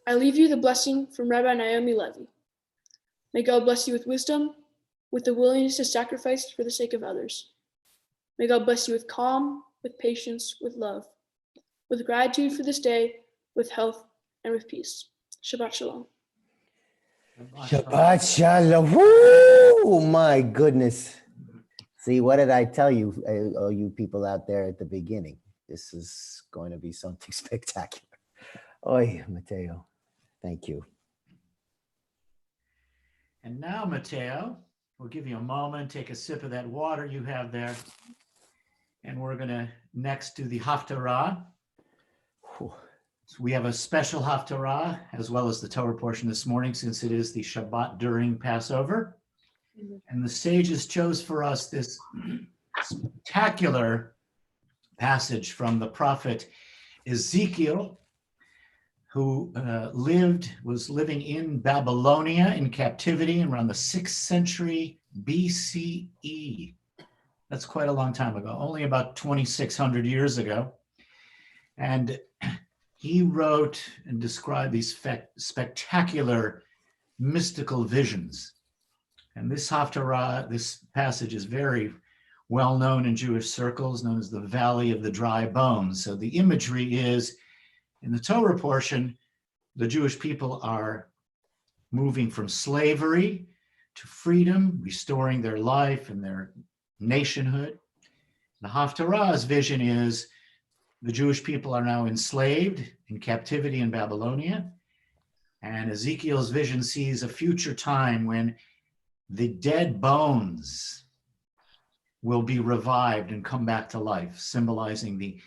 Speaker 4: I leave you the blessing from Rabbi Naomi Levy. May God bless you with wisdom, with the willingness to sacrifice for the sake of others. May God bless you with calm, with patience, with love, with gratitude for this day, with health, and with peace. Shabbat Shalom.
Speaker 1: Shabbat Shalom. Woo! My goodness. See, what did I tell you, all you people out there at the beginning? This is going to be something spectacular. Oy, Mateo, thank you.
Speaker 2: And now, Mateo, we'll give you a moment, take a sip of that water you have there. And we're going to next do the Haftarah.
Speaker 1: Whew.
Speaker 2: So we have a special Haftarah as well as the Torah portion this morning, since it is the Shabbat during Passover. And the sages chose for us this spectacular passage from the prophet Ezekiel, who was living in Babylonia in captivity around the 6th century BCE. That's quite a long time ago, only about 2,600 years ago. And he wrote and described these spectacular mystical visions. And this Haftarah, this passage is very well known in Jewish circles, known as the Valley of the Dry Bones. So the imagery is, in the Torah portion, the Jewish people are moving from slavery to freedom, restoring their life and their nationhood. The Haftarah's vision is the Jewish people are now enslaved in captivity in Babylonia. And Ezekiel's vision sees a future time when the dead bones will be revived and come back to life, symbolizing the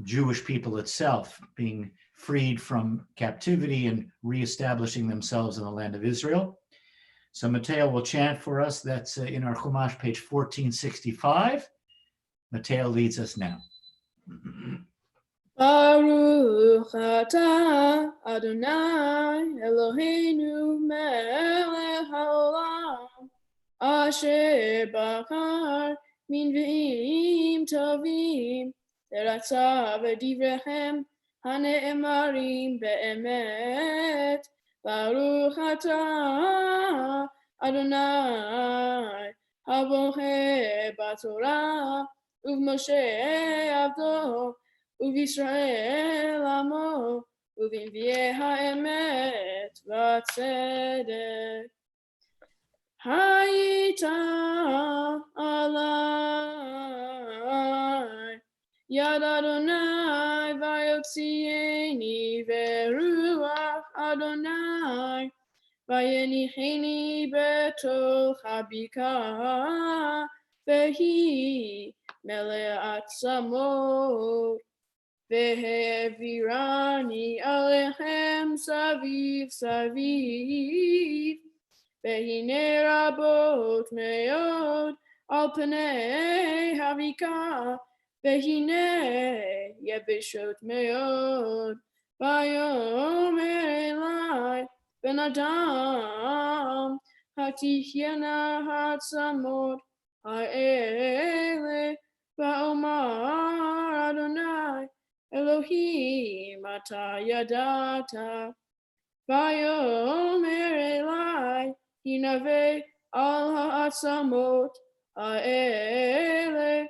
Speaker 2: Jewish people itself being freed from captivity and reestablishing themselves in the land of Israel. So Mateo will chant for us. That's in our Chumash, page 1465. Mateo leads us now.
Speaker 4: Baruch atah Adonai Eloheinu melech haolam asher bachar min ve'im tovim v'ratza v'divrechem hane'emarim be'emet. Baruch atah Adonai haboche b'torah uv'Moshe avdo U'Yisrael amo, u'v'nvi'eh ha'emet v'tzedek. Hayita alai, yad Adonai vayotzieni ve'ruach Adonai vayenicheni betoch habikah vehi mele'at samot. Ve'hevirani alechem saviv saviv, ve'hine rabot meod al pnei havika, ve'hine yebishot meod. Vayomer elai ben adam, hatihyena hatsamot ha'ele, va'omar Adonai Elohim ata yadata. Vayomer elai hinave al ha'atzamot ha'ele,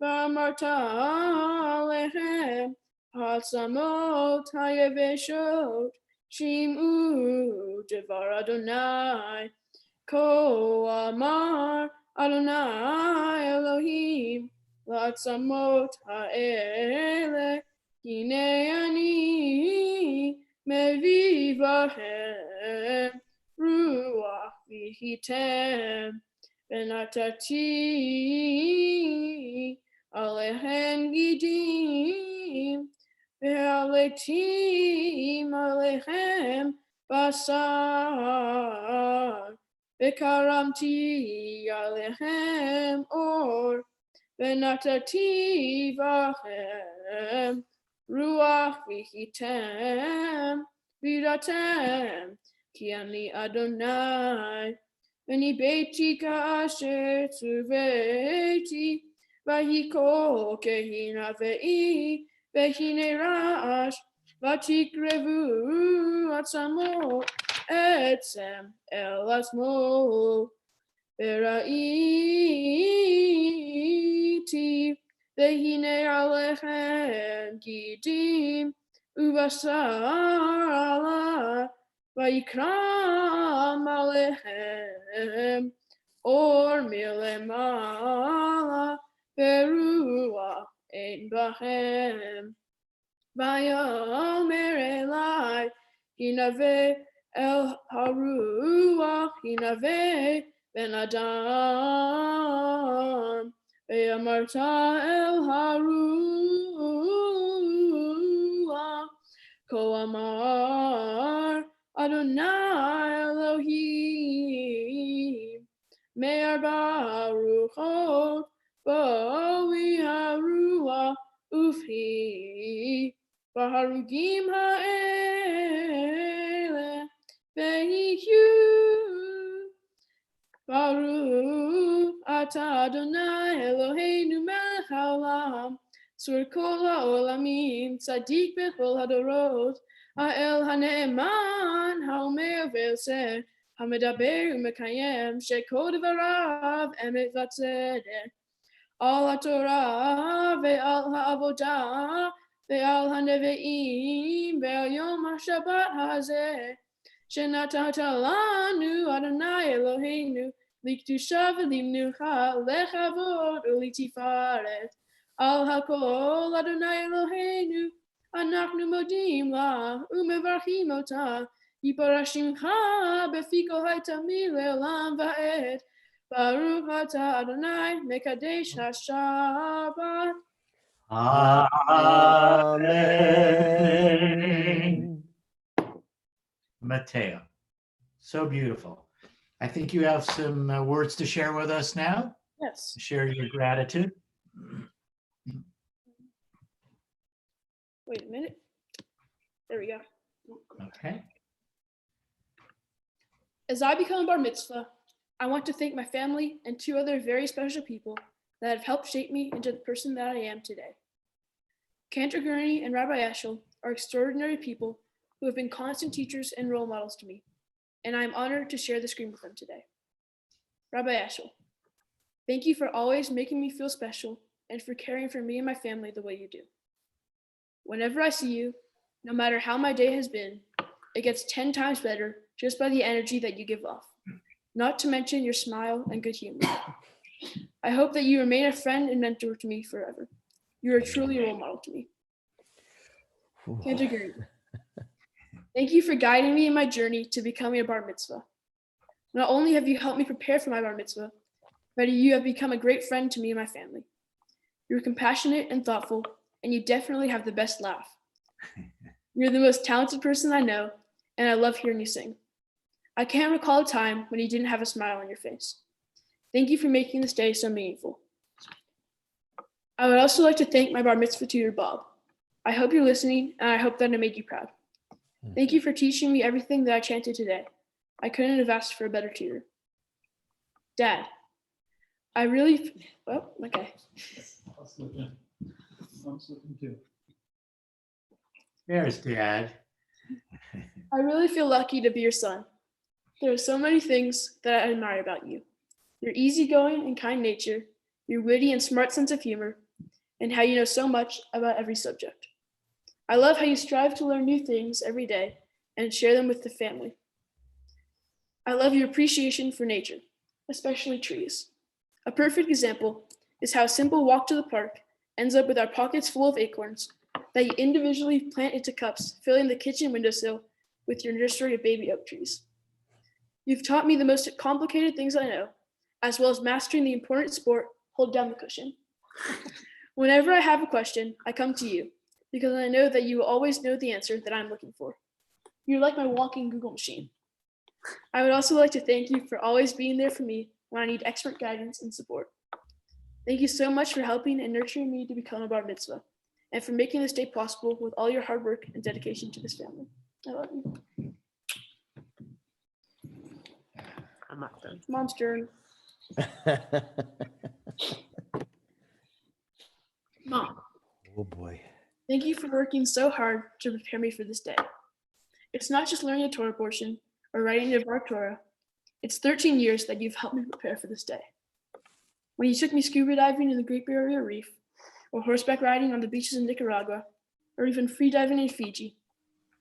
Speaker 4: va'amarta alechem ha'atzamot ha'yeveshot shim'u devar Adonai. Ko amar Adonai Elohim la'atzamot ha'ele hinei ani mevi bahem ruach v'hitem v'natati alehem gidim ve'aletim alehem basar ve'karamti alehem or ve'natati v'achem ruach v'hitem v'iratem ki ani Adonai v'ni beiti ka'asher tzuveti v'hiko kehina ve'i v'hine ra'ash v'tikrevu atzamot etzem el asmo v'ra'iti v'hine alechem gidim uvasar ala v'yikram alechem or milemala v'ruach ein bachem v'yomer elai hinave el haruach hinave ben adam ve'amarta el haruach ko amar Adonai Elohim me'ar baruchot bo'wi haruach ufhi v'harugim ha'ele ve'hikyu baruch ata Adonai Eloheinu melech haolam sur kol ha'olamim tzadik bechol hadorot ha'el ha'ne'eman ha'omer ve'oseh ha'medaber u'mekayem shekol devarav emet v'tzedek al ha'torah ve'al ha'avodah ve'al ha'neve'im ve'al yom ha'shabbat hazeh shenatata lanu Adonai Eloheinu likdusha v'limnucha lechavod u'litifaret al hakol Adonai Eloheinu anachnu modim la u'mevarchim ota yiparashimcha befiko haytamim le'olam va'ed Baruch atah Adonai mekadesh haShabbat.
Speaker 2: Amen. Mateo. So beautiful. I think you have some words to share with us now.
Speaker 4: Yes.
Speaker 2: Share your gratitude.
Speaker 4: Wait a minute. There we go.
Speaker 2: Okay.
Speaker 4: As I become a bar mitzvah, I want to thank my family and two other very special people that have helped shape me into the person that I am today. Cantor Gurney and Rabbi Eshel are extraordinary people who have been constant teachers and role models to me, and I am honored to share the screen with them today. Rabbi Eshel, thank you for always making me feel special and for caring for me and my family the way you do. Whenever I see you, no matter how my day has been, it gets 10 times better just by the energy that you give off, not to mention your smile and good humor. I hope that you remain a friend and mentor to me forever. You are truly a role model to me. Cantor Gurney, thank you for guiding me in my journey to becoming a bar mitzvah. Not only have you helped me prepare for my bar mitzvah, but you have become a great friend to me and my family. You're compassionate and thoughtful, and you definitely have the best laugh. You're the most talented person I know, and I love hearing you sing. I can't recall a time when you didn't have a smile on your face. Thank you for making this day so meaningful. I would also like to thank my bar mitzvah tutor, Bob. I hope you're listening, and I hope that I made you proud. Thank you for teaching me everything that I chanted today. I couldn't have asked for a better tutor. Dad, I really, well, okay.
Speaker 7: I'm slipping too.
Speaker 2: There's Dad.
Speaker 4: I really feel lucky to be your son. There are so many things that I admire about you. Your easygoing and kind nature, your witty and smart sense of humor, and how you know so much about every subject. I love how you strive to learn new things every day and share them with the family. I love your appreciation for nature, especially trees. A perfect example is how a simple walk to the park ends up with our pockets full of acorns that you individually plant into cups, filling the kitchen windowsill with your nursery of baby oak trees. You've taught me the most complicated things I know, as well as mastering the important sport, hold down the cushion. Whenever I have a question, I come to you because I know that you will always know the answer that I'm looking for. You're like my walking Google machine. I would also like to thank you for always being there for me when I need expert guidance and support. Thank you so much for helping and nurturing me to become a bar mitzvah, and for making this day possible with all your hard work and dedication to this family. I love you.
Speaker 6: I'm not done.
Speaker 4: Mom's turn. Mom,
Speaker 1: Oh boy.
Speaker 4: thank you for working so hard to prepare me for this day. It's not just learning a Torah portion or writing a Bar Torah. It's 13 years that you've helped me prepare for this day. When you took me scuba diving in the Great Barrier Reef, or horseback riding on the beaches in Nicaragua, or even free diving in Fiji,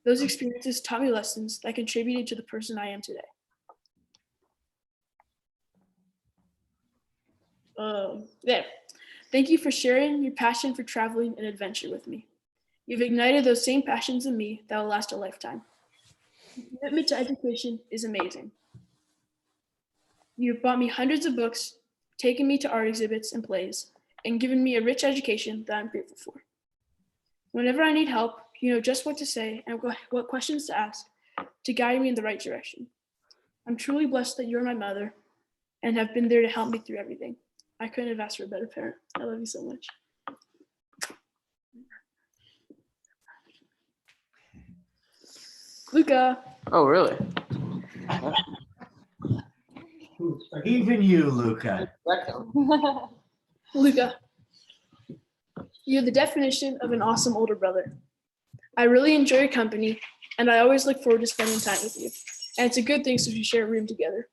Speaker 4: those experiences taught me lessons that contributed to the person I am today. There. Thank you for sharing your passion for traveling and adventure with me. You've ignited those same passions in me that will last a lifetime. Your commitment to education is amazing. You've bought me hundreds of books, taken me to art exhibits and plays, and given me a rich education that I'm grateful for. Whenever I need help, you know just what to say and what questions to ask to guide me in the right direction. I'm truly blessed that you're my mother and have been there to help me through everything. I couldn't have asked for a better parent. I love you so much. Luca.
Speaker 6: Oh, really?
Speaker 2: Even you, Luca.
Speaker 4: Luca, you're the definition of an awesome older brother. I really enjoy your company, and I always look forward to spending time with you. And it's a good thing since we share a room together.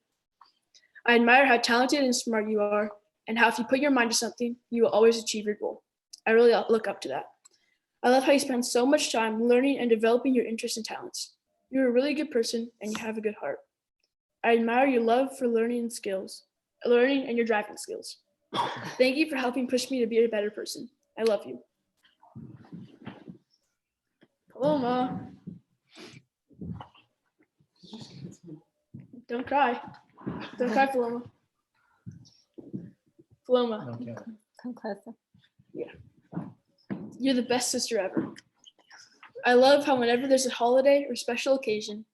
Speaker 4: I admire how talented and smart you are, and how if you put your mind to something, you will always achieve your goal. I really look up to that. I love how you spend so much time learning and developing your interests and talents. You're a really good person, and you have a good heart. I admire your love for learning and your driving skills. Thank you for helping push me to be a better person. I love you. Paloma. Don't cry. Don't cry, Paloma. Paloma.
Speaker 2: Okay.
Speaker 5: Come closer.
Speaker 4: You're the best sister ever. I love how whenever there's a holiday or special occasion,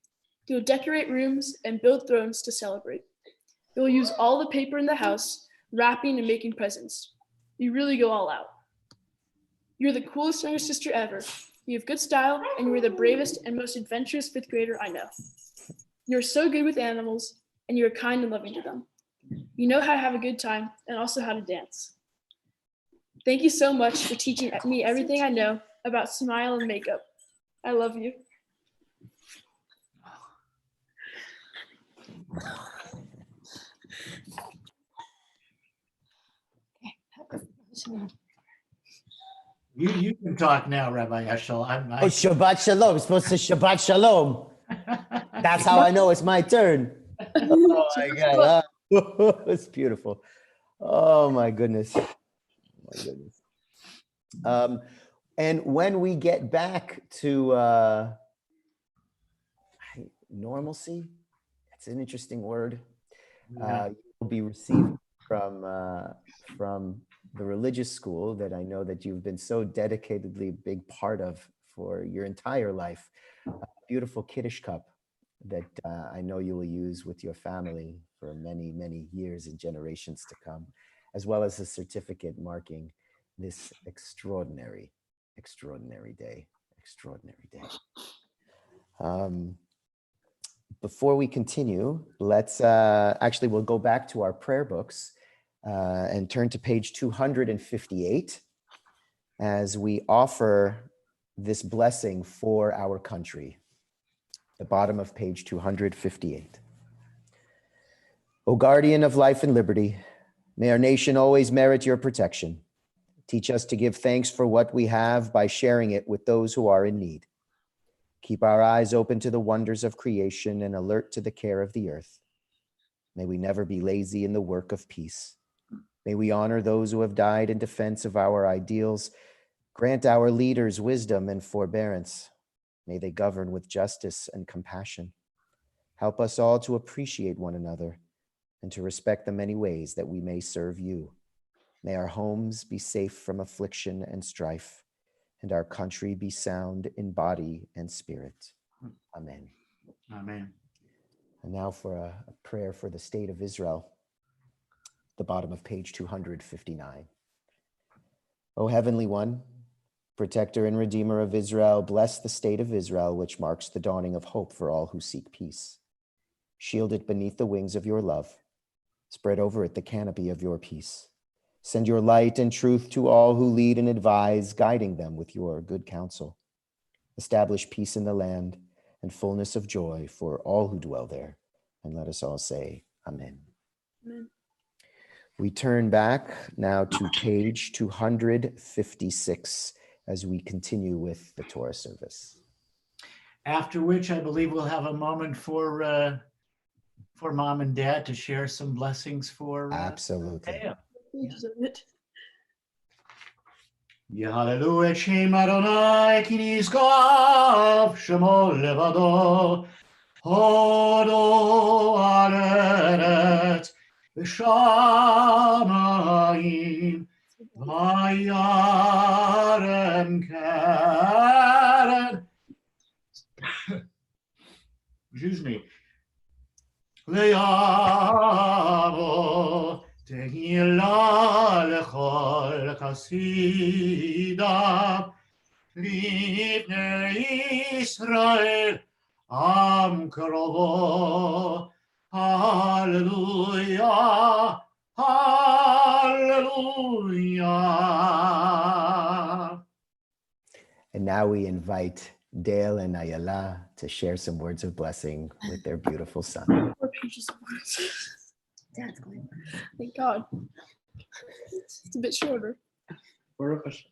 Speaker 4: you'll decorate rooms and build thrones to celebrate. You'll use all the paper in the house, wrapping and making presents. You really go all out. You're the coolest younger sister ever. You have good style, and you are the bravest and most adventurous fifth grader I know. You're so good with animals, and you're kind and loving to them. You know how to have a good time and also how to dance. Thank you so much for teaching me everything I know about smile and makeup. I love you.
Speaker 2: You can talk now, Rabbi Eshel.
Speaker 1: Oh, Shabbat Shalom. It's supposed to say Shabbat Shalom. That's how I know it's my turn. Oh my God. It's beautiful. Oh my goodness. Oh my goodness. And when we get back to normalcy, that's an interesting word. You'll be received from the religious school that I know that you've been so dedicatedly a big part of for your entire life. A beautiful Kiddush cup that I know you will use with your family for many, many years and generations to come, as well as a certificate marking this extraordinary day. Before we continue, let's we'll go back to our prayer books and turn to page 258 as we offer this blessing for our country. The bottom of page 258. O guardian of life and liberty, may our nation always merit your protection. Teach us to give thanks for what we have by sharing it with those who are in need. Keep our eyes open to the wonders of creation and alert to the care of the earth. May we never be lazy in the work of peace. May we honor those who have died in defense of our ideals. Grant our leaders wisdom and forbearance. May they govern with justice and compassion. Help us all to appreciate one another and to respect the many ways that we may serve you. May our homes be safe from affliction and strife, and our country be sound in body and spirit. Amen.
Speaker 2: Amen.
Speaker 1: And now for a prayer for the state of Israel, the bottom of page 259. O Heavenly One, Protector and Redeemer of Israel, bless the state of Israel, which marks the dawning of hope for all who seek peace. Shield it beneath the wings of your love. Spread over it the canopy of your peace. Send your light and truth to all who lead and advise, guiding them with your good counsel. Establish peace in the land and fullness of joy for all who dwell there. And let us all say, Amen.
Speaker 4: Amen.
Speaker 1: We turn back now to page 256 as we continue with the Torah service.
Speaker 2: After which, I believe we'll have a moment for mom and dad to share some blessings for
Speaker 1: Absolutely.
Speaker 2: Mateo.
Speaker 4: Pages of it.
Speaker 2: Yehallelu et Shem Adonai ki nizgav shemo levado hodo aret v'shamayim v'yarem keren. Excuse me. Le'yavo tehillah lechol chasidam livnei Yisrael am krovo. Hallelujah, hallelujah.
Speaker 1: And now we invite Dale and Ayala to share some words of blessing with their beautiful son.
Speaker 4: 4 pages of words.
Speaker 3: Dad's going.
Speaker 4: Thank God. It's a bit shorter.
Speaker 7: Baruch Hashem.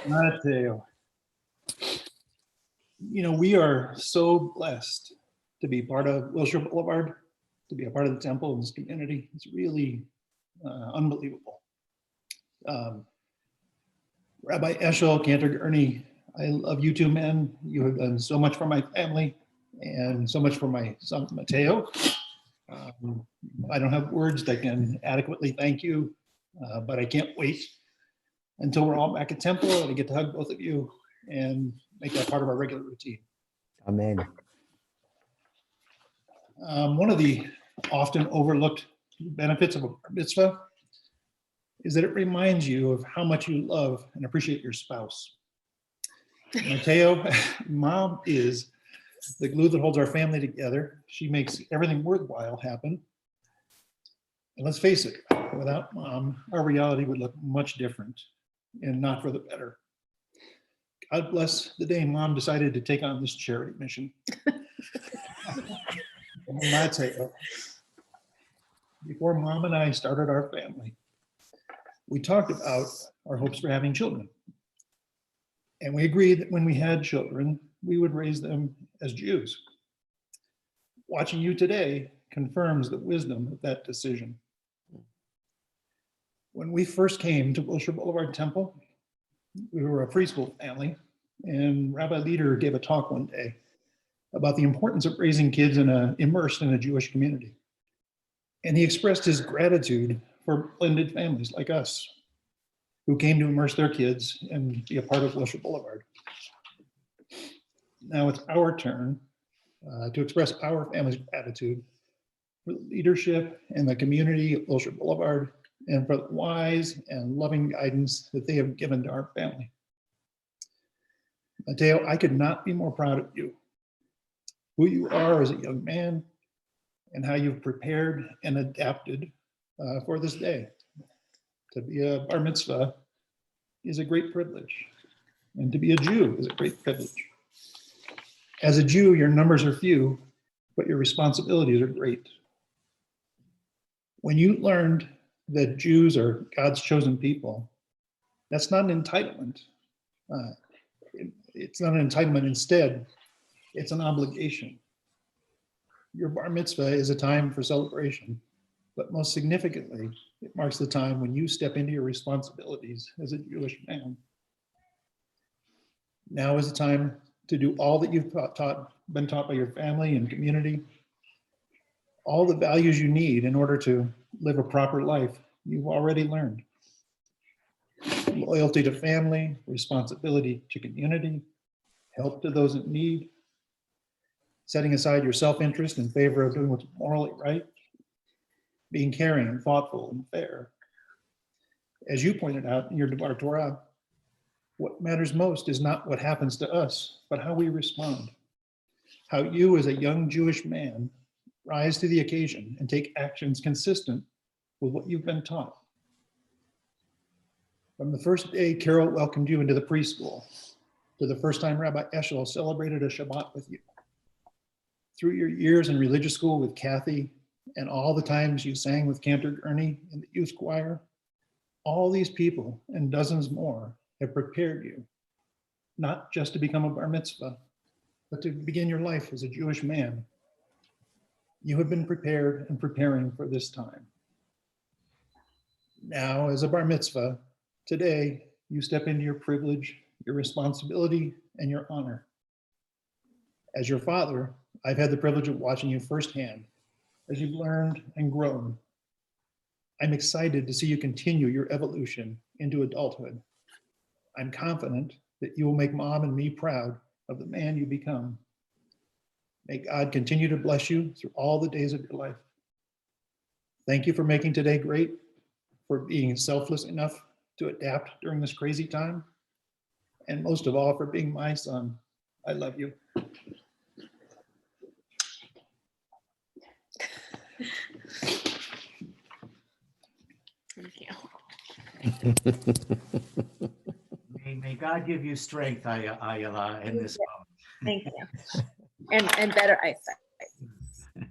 Speaker 7: Mateo. You know, we are so blessed to be part of Wilshire Boulevard, to be a part of the temple in this community. It's really unbelievable. Rabbi Eshel, Cantor Gurney, I love you two men. You have done so much for my family and so much for my son, Mateo. I don't have words that can adequately thank you, but I can't wait until we're all back at temple and I get to hug both of you and make that part of our regular routine.
Speaker 1: Amen.
Speaker 7: One of the often overlooked benefits of a mitzvah is that it reminds you of how much you love and appreciate your spouse. Mateo, mom is the glue that holds our family together. She makes everything worthwhile happen. And let's face it, without mom, our reality would look much different and not for the better. God bless the day mom decided to take on this charity mission. Mateo, before mom and I started our family, we talked about our hopes for having children. And we agreed that when we had children, we would raise them as Jews. Watching you today confirms the wisdom of that decision. When we first came to Wilshire Boulevard Temple, we were a preschool family, and Rabbi Leader gave a talk one day about the importance of raising kids immersed in a Jewish community. And he expressed his gratitude for blended families like us, who came to immerse their kids and be a part of Wilshire Boulevard. Now it's our turn to express our family's gratitude for the leadership and the community of Wilshire Boulevard and for the wise and loving guidance that they have given to our family. Mateo, I could not be more proud of you, who you are as a young man and how you've prepared and adapted for this day. To be a bar mitzvah is a great privilege, and to be a Jew is a great privilege. As a Jew, your numbers are few, but your responsibilities are great. When you learned that Jews are God's chosen people, that's not an entitlement. It's not an entitlement. Instead, it's an obligation. Your bar mitzvah is a time for celebration, but most significantly, it marks the time when you step into your responsibilities as a Jewish man. Now is the time to do all that you've been taught by your family and community. All the values you need in order to live a proper life, you've already learned. Loyalty to family, responsibility to community, help to those in need, setting aside your self-interest in favor of doing what's morally right, being caring, thoughtful, and fair. As you pointed out in your Devar Torah, what matters most is not what happens to us, but how we respond. How you as a young Jewish man rise to the occasion and take actions consistent with what you've been taught. From the first day Carol welcomed you into the preschool, to the first time Rabbi Eshel celebrated a Shabbat with you, through your years in religious school with Kathy, and all the times you sang with Cantor Gurney in the youth choir, all these people and dozens more have prepared you, not just to become a bar mitzvah, but to begin your life as a Jewish man. You have been prepared and preparing for this time. Now, as a bar mitzvah, today you step into your privilege, your responsibility, and your honor. As your father, I've had the privilege of watching you firsthand as you've learned and grown. I'm excited to see you continue your evolution into adulthood. I'm confident that you will make Mom and me proud of the man you become. May God continue to bless you through all the days of your life. Thank you for making today great, for being selfless enough to adapt during this crazy time, and most of all, for being my son. I love you.
Speaker 5: Thank you.
Speaker 2: May God give you strength, Ayala, in this moment.
Speaker 5: Thank you. And better eyesight.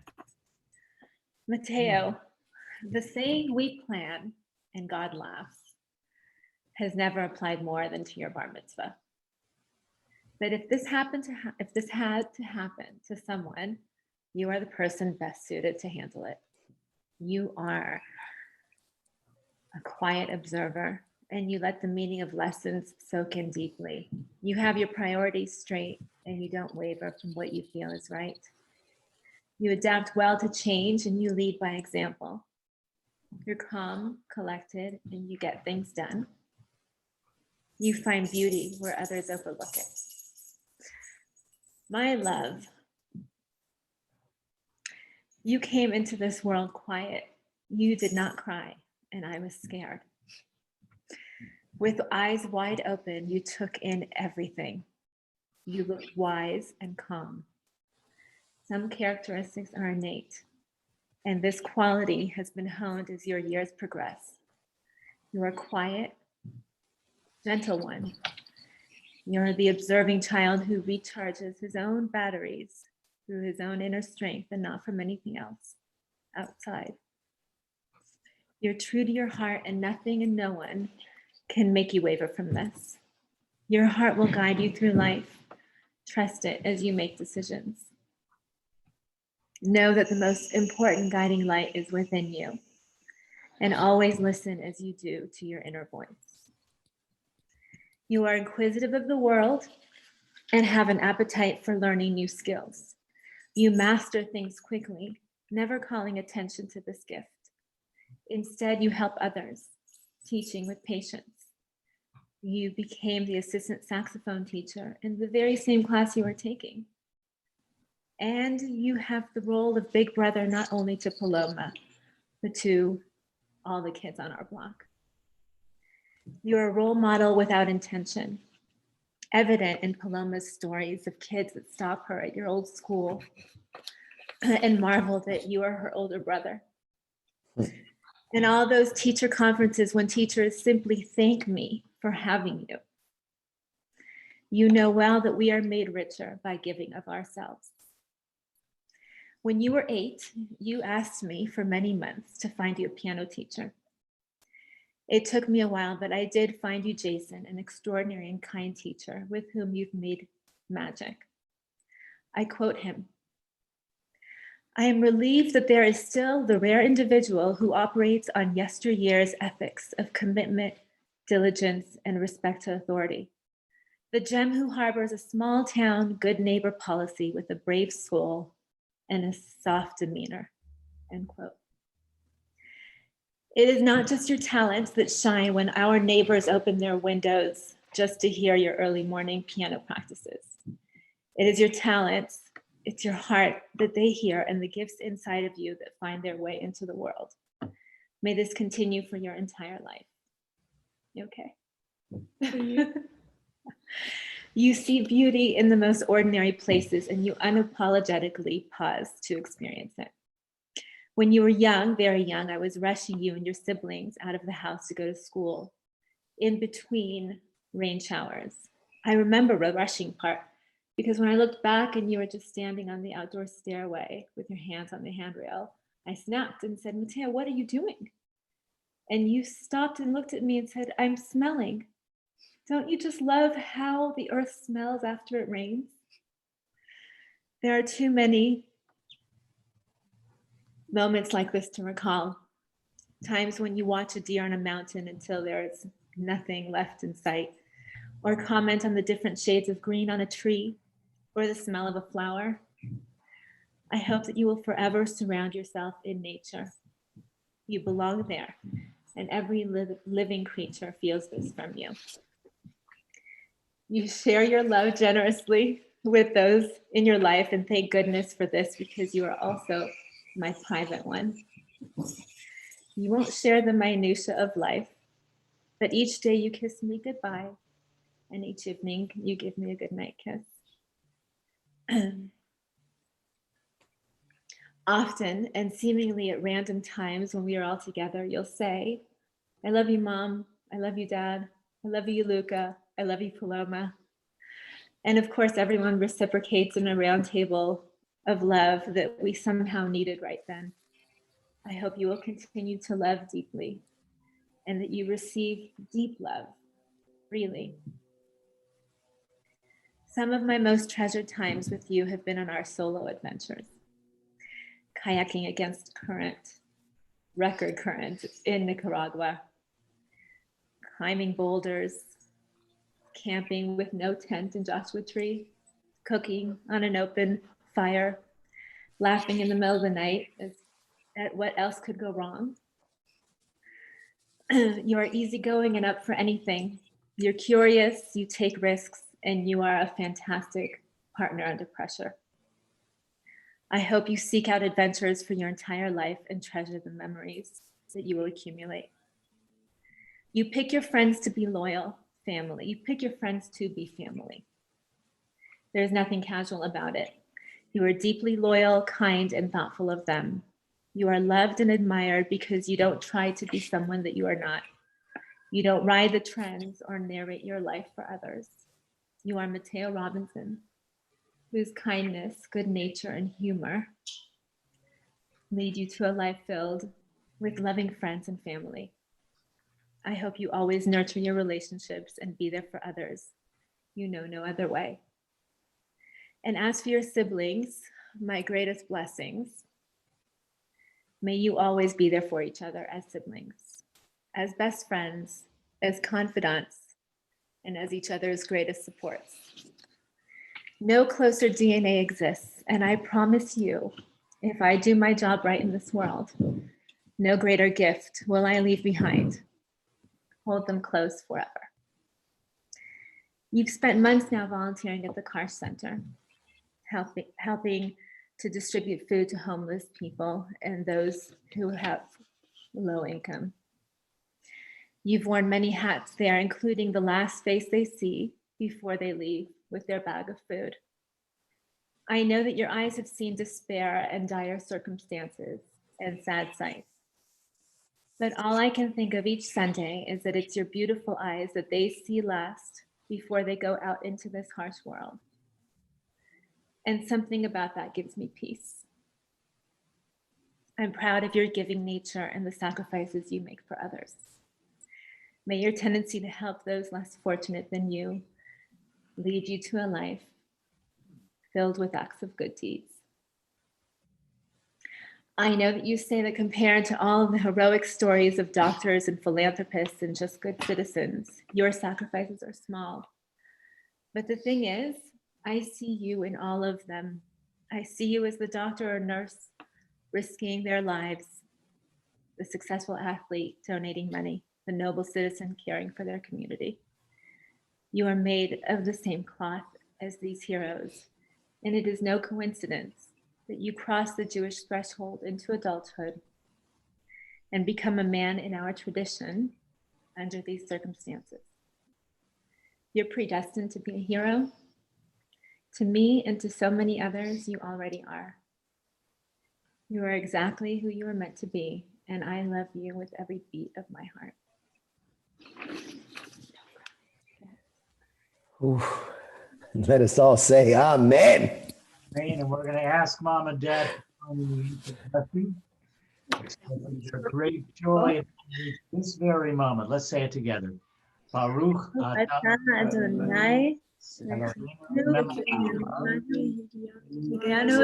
Speaker 5: Mateo, the saying "we plan and God laughs" has never applied more than to your bar mitzvah. But if this had to happen to someone, you are the person best suited to handle it. You are a quiet observer, and you let the meaning of lessons soak in deeply. You have your priorities straight, and you don't waver from what you feel is right. You adapt well to change, and you lead by example. You're calm, collected, and you get things done. You find beauty where others overlook it. My love, you came into this world quiet. You did not cry, and I was scared. With eyes wide open, you took in everything. You looked wise and calm. Some characteristics are innate, and this quality has been honed as your years progress. You are quiet, gentle one. You're the observing child who recharges his own batteries through his own inner strength and not from anything else outside. You're true to your heart, and nothing and no one can make you waver from this. Your heart will guide you through life. Trust it as you make decisions. Know that the most important guiding light is within you, and always listen as you do to your inner voice. You are inquisitive of the world and have an appetite for learning new skills. You master things quickly, never calling attention to this gift. Instead, you help others, teaching with patience. You became the assistant saxophone teacher in the very same class you were taking. And you have the role of big brother, not only to Paloma, but to all the kids on our block. You're a role model without intention, evident in Paloma's stories of kids that stop her at your old school and marvel that you are her older brother. And all those teacher conferences when teachers simply thank me for having you. You know well that we are made richer by giving of ourselves. When you were 8, you asked me for many months to find you a piano teacher. It took me a while, but I did find you, Jason, an extraordinary and kind teacher with whom you've made magic. I quote him, I am relieved that there is still the rare individual who operates on yesteryear's ethics of commitment, diligence, and respect to authority. The gem who harbors a small town good neighbor policy with a brave soul and a soft demeanor, end quote. It is not just your talents that shine when our neighbors open their windows just to hear your early morning piano practices. It is your talents, it's your heart that they hear and the gifts inside of you that find their way into the world. May this continue for your entire life. You okay? You see beauty in the most ordinary places and you unapologetically pause to experience it. When you were young, very young, I was rushing you and your siblings out of the house to go to school in between rain showers. I remember the rushing part because when I looked back and you were just standing on the outdoor stairway with your hands on the handrail, I snapped and said, Mateo, what are you doing? And you stopped and looked at me and said, I'm smelling. Don't you just love how the earth smells after it rains? There are too many moments like this to recall. Times when you watch a deer on a mountain until there is nothing left in sight, or comment on the different shades of green on a tree, or the smell of a flower. I hope that you will forever surround yourself in nature. You belong there, and every living creature feels this from you. You share your love generously with those in your life, and thank goodness for this because you are also my private one. You won't share the minutiae of life, but each day you kiss me goodbye, and each evening you give me a goodnight kiss. Often and seemingly at random times when we are all together, you'll say, I love you, Mom. I love you, Dad. I love you, Luca. I love you, Paloma. And of course, everyone reciprocates in a round table of love that we somehow needed right then. I hope you will continue to love deeply and that you receive deep love freely. Some of my most treasured times with you have been on our solo adventures. Kayaking against record current in Nicaragua, climbing boulders, camping with no tent in Joshua Tree, cooking on an open fire, laughing in the middle of the night at what else could go wrong. You are easygoing and up for anything. You're curious, you take risks, and you are a fantastic partner under pressure. I hope you seek out adventures for your entire life and treasure the memories that you will accumulate. You pick your friends to be loyal, family. You pick your friends to be family. There's nothing casual about it. You are deeply loyal, kind, and thoughtful of them. You are loved and admired because you don't try to be someone that you are not. You don't ride the trends or narrate your life for others. You are Mateo Robinson, whose kindness, good nature, and humor lead you to a life filled with loving friends and family. I hope you always nurture your relationships and be there for others. You know no other way. And as for your siblings, my greatest blessings, may you always be there for each other as siblings, as best friends, as confidants, and as each other's greatest supports. No closer DNA exists, and I promise you, if I do my job right in this world, no greater gift will I leave behind. Hold them close forever. You've spent months now volunteering at the Karsh Center, helping to distribute food to homeless people and those who have low income. You've worn many hats there, including the last face they see before they leave with their bag of food. I know that your eyes have seen despair and dire circumstances and sad sights. But all I can think of each Sunday is that it's your beautiful eyes that they see last before they go out into this harsh world. And something about that gives me peace. I'm proud of your giving nature and the sacrifices you make for others. May your tendency to help those less fortunate than you lead you to a life filled with acts of good deeds. I know that you say that compared to all of the heroic stories of doctors and philanthropists and just good citizens, your sacrifices are small. But the thing is, I see you in all of them. I see you as the doctor or nurse risking their lives, the successful athlete donating money, the noble citizen caring for their community. You are made of the same cloth as these heroes, and it is no coincidence that you cross the Jewish threshold into adulthood and become a man in our tradition under these circumstances. You're predestined to be a hero. To me and to so many others, you already are. You are exactly who you are meant to be, and I love you with every beat of my heart.
Speaker 1: Ooh. Let us all say amen.
Speaker 2: And we're going to ask Mom and Dad to join the blessing. Your great joy this very moment. Let's say it together. Baruch
Speaker 5: Atah Adonai Higanu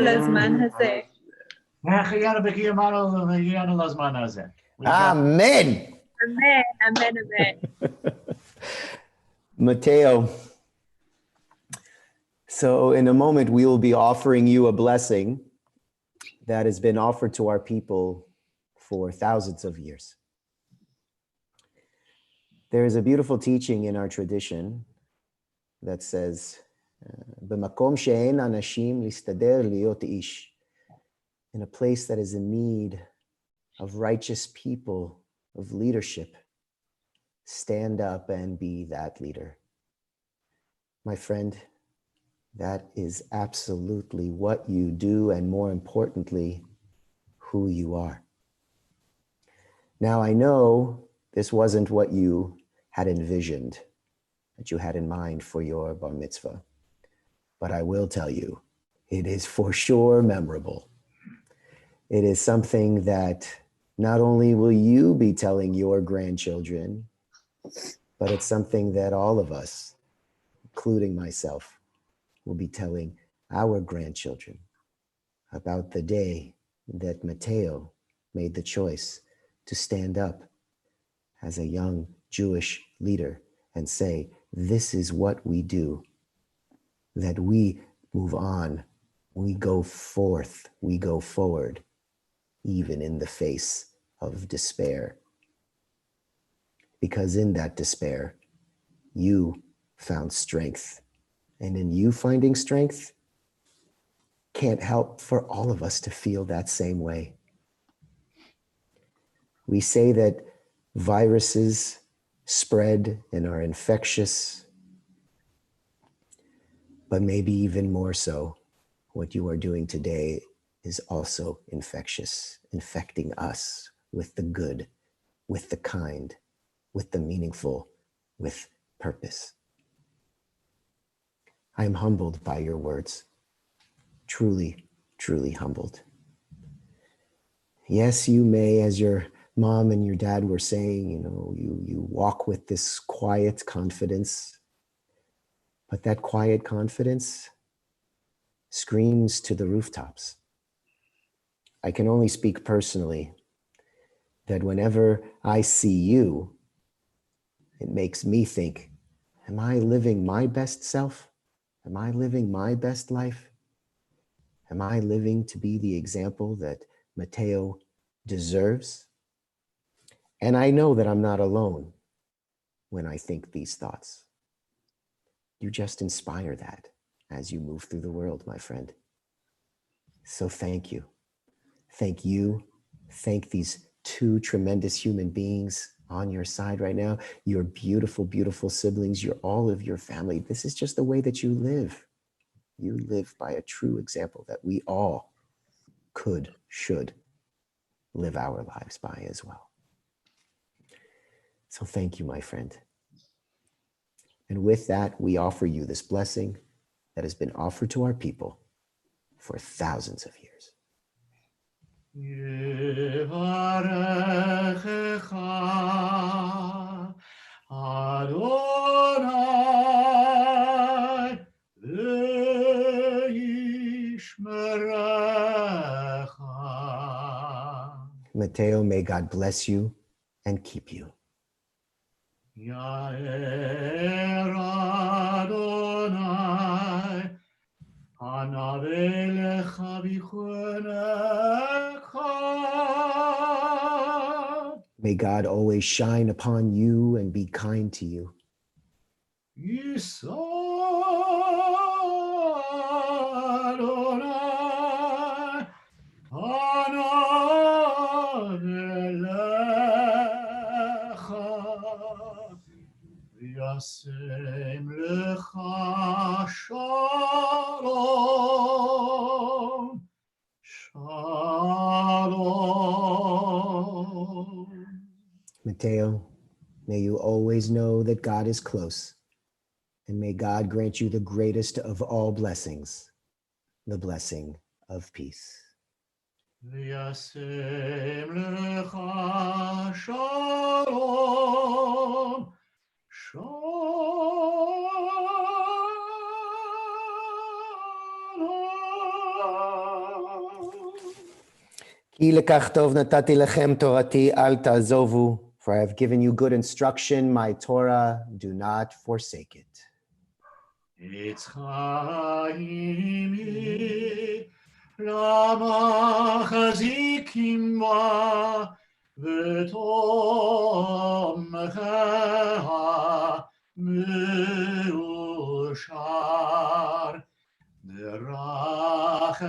Speaker 5: Lazman Hazeh.
Speaker 1: Amen.
Speaker 5: Amen, amen, amen.
Speaker 1: Mateo. So in a moment, we will be offering you a blessing that has been offered to our people for thousands of years. There is a beautiful teaching in our tradition that says, "B'makom she'en anashim listader liot ish," in a place that is in need of righteous people, of leadership, stand up and be that leader. My friend, that is absolutely what you do, and more importantly, who you are. Now, I know this wasn't what you had envisioned, that you had in mind for your bar mitzvah, but I will tell you, it is for sure memorable. It is something that not only will you be telling your grandchildren, but it's something that all of us, including myself, will be telling our grandchildren about the day that Mateo made the choice to stand up as a young Jewish leader and say, this is what we do, that we move on, we go forth, we go forward, even in the face of despair. Because in that despair, you found strength. And in you finding strength, can't help for all of us to feel that same way. We say that viruses spread and are infectious, but maybe even more so, what you are doing today is also infectious, infecting us with the good, with the kind, with the meaningful, with purpose. I am humbled by your words, truly, truly humbled. Yes, you may, as your mom and your dad were saying, you walk with this quiet confidence, but that quiet confidence screams to the rooftops. I can only speak personally that whenever I see you, it makes me think, am I living my best self? Am I living my best life? Am I living to be the example that Mateo deserves? And I know that I'm not alone when I think these thoughts. You just inspire that as you move through the world, my friend. So thank you. Thank you. Thank these two tremendous human beings on your side right now. Your beautiful, beautiful siblings, all of your family. This is just the way that you live. You live by a true example that we all should live our lives by as well. So thank you, my friend. And with that, we offer you this blessing that has been offered to our people for thousands of years.
Speaker 2: Adonai ve'yishmerecha.
Speaker 1: Mateo, may God bless you and keep you.
Speaker 2: Yair Adonai, Hanav elecha v'chunecha.
Speaker 1: May God always shine upon you and be kind to you.
Speaker 2: Yisa Adonai, Hanav elecha, v'yasem lecha shalom, shalom.
Speaker 1: Mateo, may you always know that God is close, and may God grant you the greatest of all blessings, the blessing of peace.
Speaker 2: V'yasem lecha shalom, shalom.
Speaker 1: Ki lekach tov natati lechem torati al ta'zovu, for I have given you good instruction, my Torah, do not forsake it.
Speaker 2: Etz chaimi lama chazikim ba v'tomcha meushar deracheha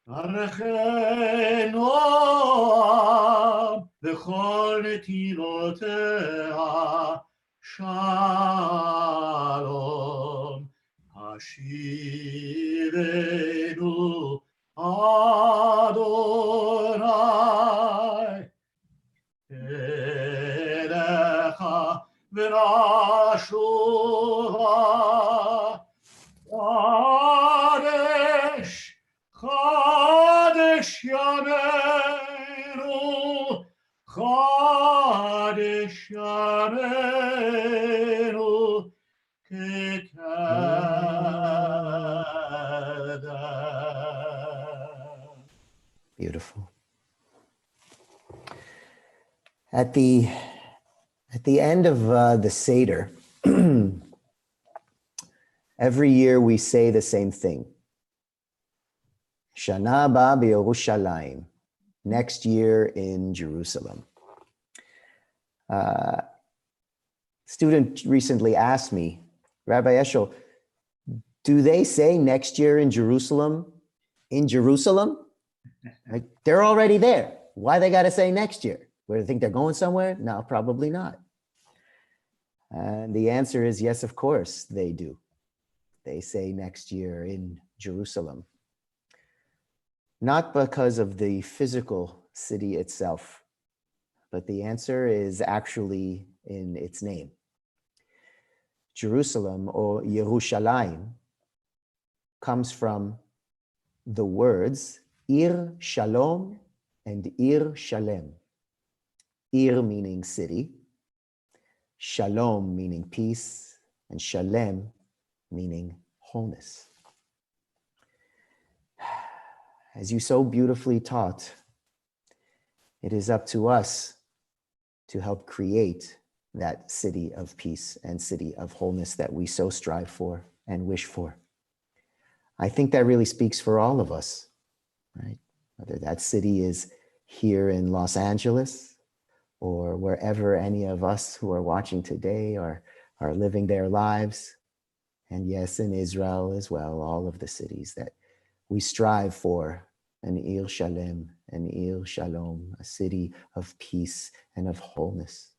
Speaker 2: arche noam v'chol netilotea Shalom, Hashivenu Adonai, Elecha v'nashuva, Kadesh, Kadesh Yameinu, Kadesh Yameinu, Kekada.
Speaker 1: Beautiful. At the end of the Seder, every year we say the same thing. Shana ba b'Yerushalayim, next year in Jerusalem. Student recently asked me, Rabbi Eshel, do they say next year in Jerusalem? In Jerusalem? Like, they're already there. Why they got to say next year? Where they think they're going somewhere? No, probably not. And the answer is yes, of course they do. They say next year in Jerusalem. Not because of the physical city itself, but the answer is actually in its name. Jerusalem, or Yerushalayim, comes from the words Ir Shalom and Ir Shalem. Ir meaning city, Shalom meaning peace, and Shalem meaning wholeness. As you so beautifully taught, it is up to us to help create that city of peace and city of wholeness that we so strive for and wish for. I think that really speaks for all of us, right? Whether that city is here in Los Angeles or wherever any of us who are watching today are living their lives. And yes, in Israel as well, all of the cities that we strive for an Ir Shalem, an Ir Shalom, a city of peace and of wholeness.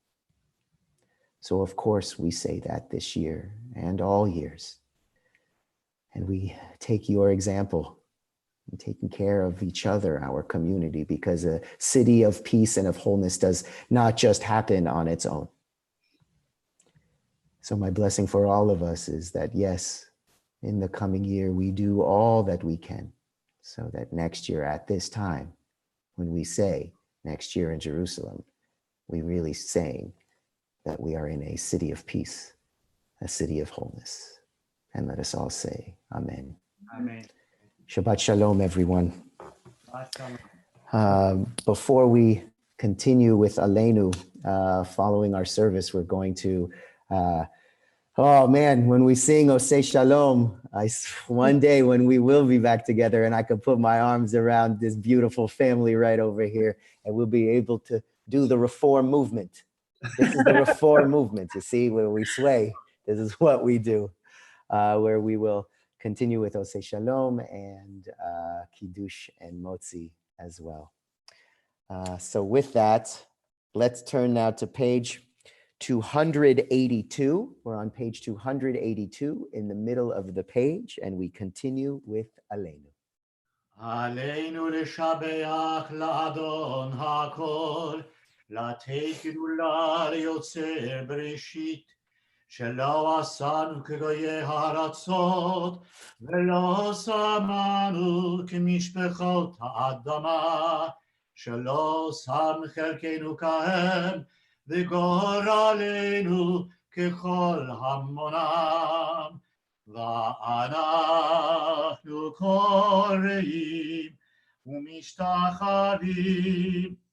Speaker 1: So of course we say that this year and all years. And we take your example in taking care of each other, our community, because a city of peace and of wholeness does not just happen on its own. So my blessing for all of us is that, yes, in the coming year, we do all that we can so that next year at this time, when we say next year in Jerusalem, we really saying that we are in a city of peace, a city of wholeness. And let us all say, Amen.
Speaker 2: Amen.
Speaker 1: Shabbat Shalom, everyone. Before we continue with Aleinu, following our service, we're going to, oh man, when we sing Oseh Shalom, one day when we will be back together and I can put my arms around this beautiful family right over here and we'll be able to do the reform movement. This is the reform movement, you see, where we sway. This is what we do, where we will continue with Oseh Shalom and Kiddush and Motzi as well. So with that, let's turn now to page 282. We're on page 282 in the middle of the page, and we continue with Aleinu.
Speaker 2: Aleinu לשבח לאדון הכל, לתת גדולה ליוצר בראשית, שלא עשנו כגויי הארצות, ולא שמנו כמשפחות האדמה, שלא שם חלקנו כהם, וגורלנו ככל המונם. ואנחנו קוראים ומשתחווים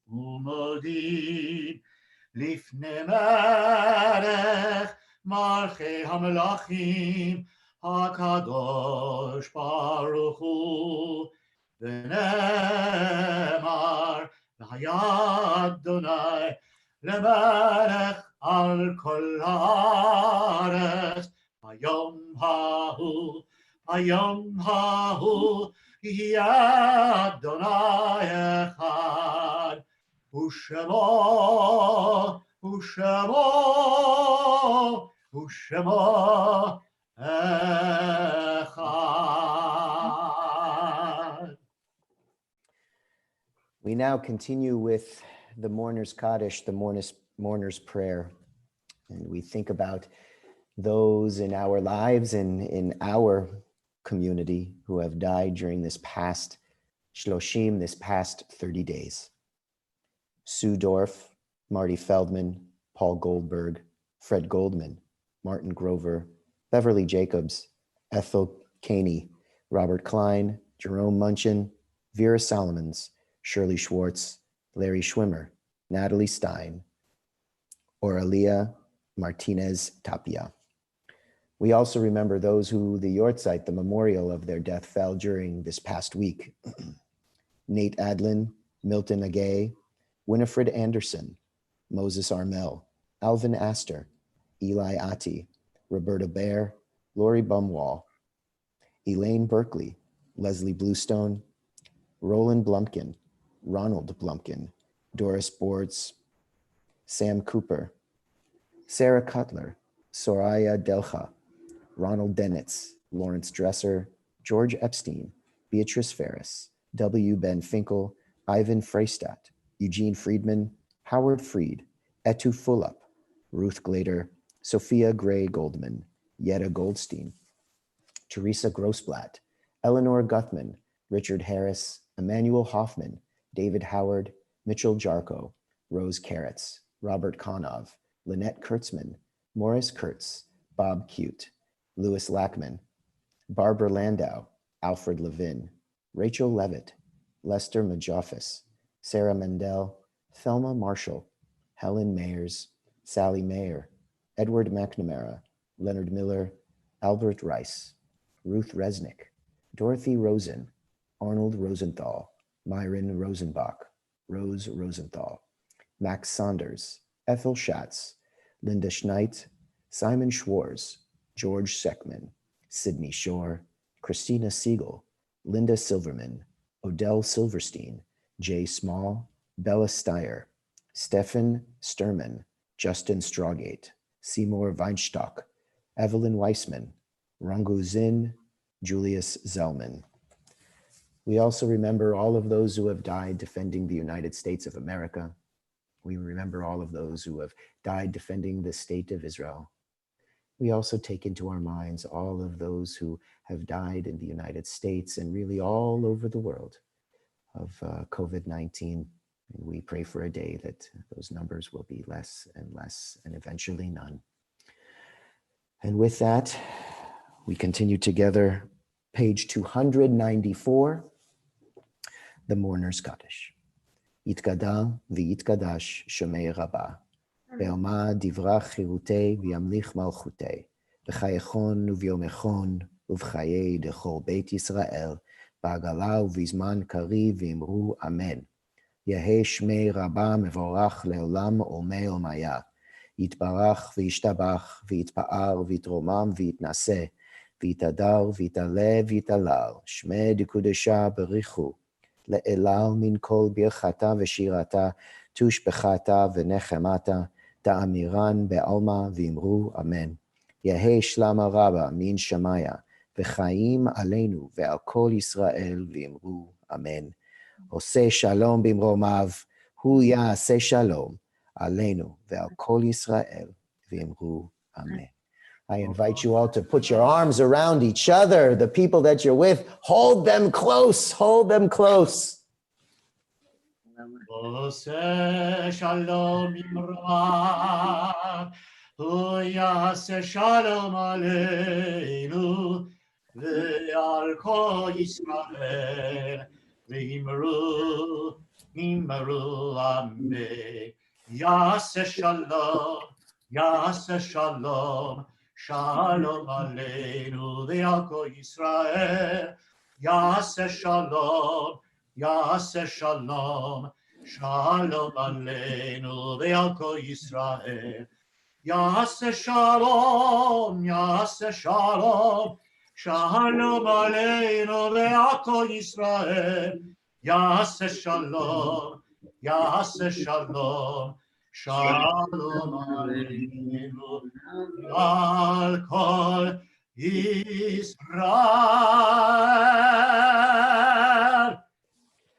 Speaker 2: ומודים לפני מלך מלכי המלכים הקדוש ברוך הוא, ונאמר והיה אדוני למלך על כל הארץ. היום ההוא יהיה אדוני אחד, ושמו אחד.
Speaker 1: We now continue with the Mourner's Kaddish, the Mourner's Prayer, and we think about those in our lives and in our community who have died during this past Shloshim, this past 30 days. Sue Dorff, Marty Feldman, Paul Goldberg, Fred Goldman, Martin Grover, Beverly Jacobs, Ethel Caney, Robert Klein, Jerome Munchin, Vera Solomons, Shirley Schwartz, Larry Schwimmer, Natalie Stein, Aurelia Martinez Tapia. We also remember those who the Yortzeit, the memorial of their death, fell during this past week. Nate Adlin, Milton Agay, Winifred Anderson, Moses Armel, Alvin Astor, Eli Ati, Roberta Baer, Lori Bumwall, Elaine Berkeley, Leslie Bluestone, Roland Blumpkin, Ronald Blumpkin, Doris Boards, Sam Cooper, Sarah Cutler, Soraya Delcha, Ronald Denitz, Lawrence Dresser, George Epstein, Beatrice Ferris, W. Ben Finkel, Ivan Freistadt, Eugene Friedman, Howard Freed, Etu Fulop, Ruth Glader, Sophia Gray Goldman, Yetta Goldstein, Teresa Grossblatt, Eleanor Guthman, Richard Harris, Emmanuel Hoffman, David Howard, Mitchell Jarko, Rose Carrots, Robert Konov, Lynette Kurtzman, Morris Kurtz, Bob Cute, Louis Lackman, Barbara Landau, Alfred Levin, Rachel Levitt, Lester Majoffis, Sarah Mendel, Thelma Marshall, Helen Mayers, Sally Mayer, Edward McNamara, Leonard Miller, Albert Rice, Ruth Resnick, Dorothy Rosen, Arnold Rosenthal, Myron Rosenbach, Rose Rosenthal, Max Saunders, Ethel Schatz, Linda Schneit, Simon Schwarz, George Seckman, Sydney Shore, Christina Siegel, Linda Silverman, Odell Silverstein, Jay Small, Bella Steyer, Stefan Sturman, Justin Strawgate, Seymour Weinstock, Evelyn Weissman, Rangu Zin, Julius Zellman. We also remember all of those who have died defending the United States of America. We remember all of those who have died defending the state of Israel. We also take into our minds all of those who have died in the United States and really all over the world of COVID-19. And we pray for a day that those numbers will be less and less and eventually none. And with that, we continue together, page 294. the mourner's Kaddish. Yitkadal v'yitkadash shomei rabba. Be'oma divra chirutei v'yamlich malchutei. V'chayechon uvyomechon uv'chayei dechol Beit Yisrael. Ba'agala uv'izman kari v'imru amen. Yehei shmei rabba mevorach le'olam olmei olmaya. Yitbarach v'yishtabach v'yitpa'ar v'yitromam v'yitnaseh. V'yitadar v'yitale v'yitalal. Shmei dekudesha berichu. Le'elal min kol birchata v'shirata. Tushbechata v'nechemata. Ta'amiran be'alma v'imru amen. Yehei shlama rabba min shamaya. V'chaim aleinu ve'al kol Yisrael v'imru amen. Oseh shalom bimromav. Hu ya'aseh shalom. Aleinu ve'al kol Yisrael v'imru amen. I invite you all to put your arms around each other. The people that you're with, hold them close. Hold them close.
Speaker 2: Oseh shalom bimromav. Hu ya'aseh shalom aleinu ve'al kol Yisrael v'imru amen. Ya'aseh shalom, shalom aleinu ve'al kol Yisrael. Ya'aseh shalom, shalom aleinu ve'al kol Yisrael. Ya'aseh shalom, shalom aleinu ve'al kol Yisrael. Ya'aseh shalom, shalom aleinu ve'al kol Yisrael.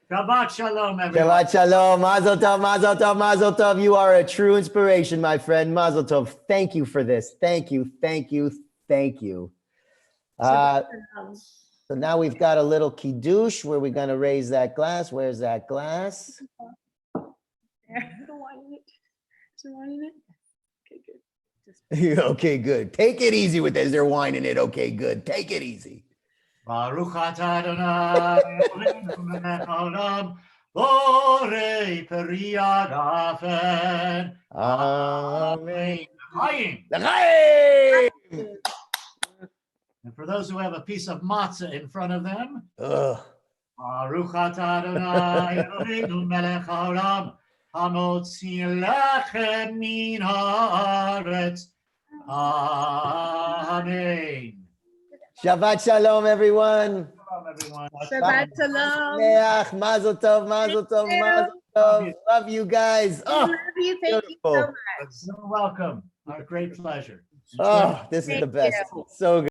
Speaker 2: Shabbat Shalom, everyone.
Speaker 1: Shabbat shalom. Mazel tov, mazel tov, mazel tov. You are a true inspiration, my friend. Mazel tov. Thank you for this. Thank you, thank you, thank you. So now we've got a little kiddush where we're going to raise that glass. Where's that glass?
Speaker 4: Is there wine in it? Is there wine in it? Okay, good.
Speaker 1: Okay, good. Take it easy with this. Is there wine in it? Okay, good. Take it easy.
Speaker 2: Baruch atah Adonai Eloheinu melech haolam, borei peri hagafen.
Speaker 1: Amen.
Speaker 2: L'chaim.
Speaker 1: L'chaim!
Speaker 2: And for those who have a piece of matzah in front of them,
Speaker 1: Ugh.
Speaker 2: Baruch atah Adonai Eloheinu melech haolam, hamotzi lechem min haaretz. Amen.
Speaker 1: Shabbat shalom, everyone.
Speaker 2: Shalom, everyone.
Speaker 5: Shabbat shalom.
Speaker 1: Meach, mazel tov, mazel tov, mazel tov. Love you guys.
Speaker 5: We
Speaker 1: Oh,
Speaker 5: love you. Thank you so
Speaker 1: beautiful.
Speaker 5: much.
Speaker 2: You're welcome. Our great pleasure.
Speaker 1: Oh, this is the
Speaker 5: Thank
Speaker 1: best.
Speaker 5: you.
Speaker 1: So good.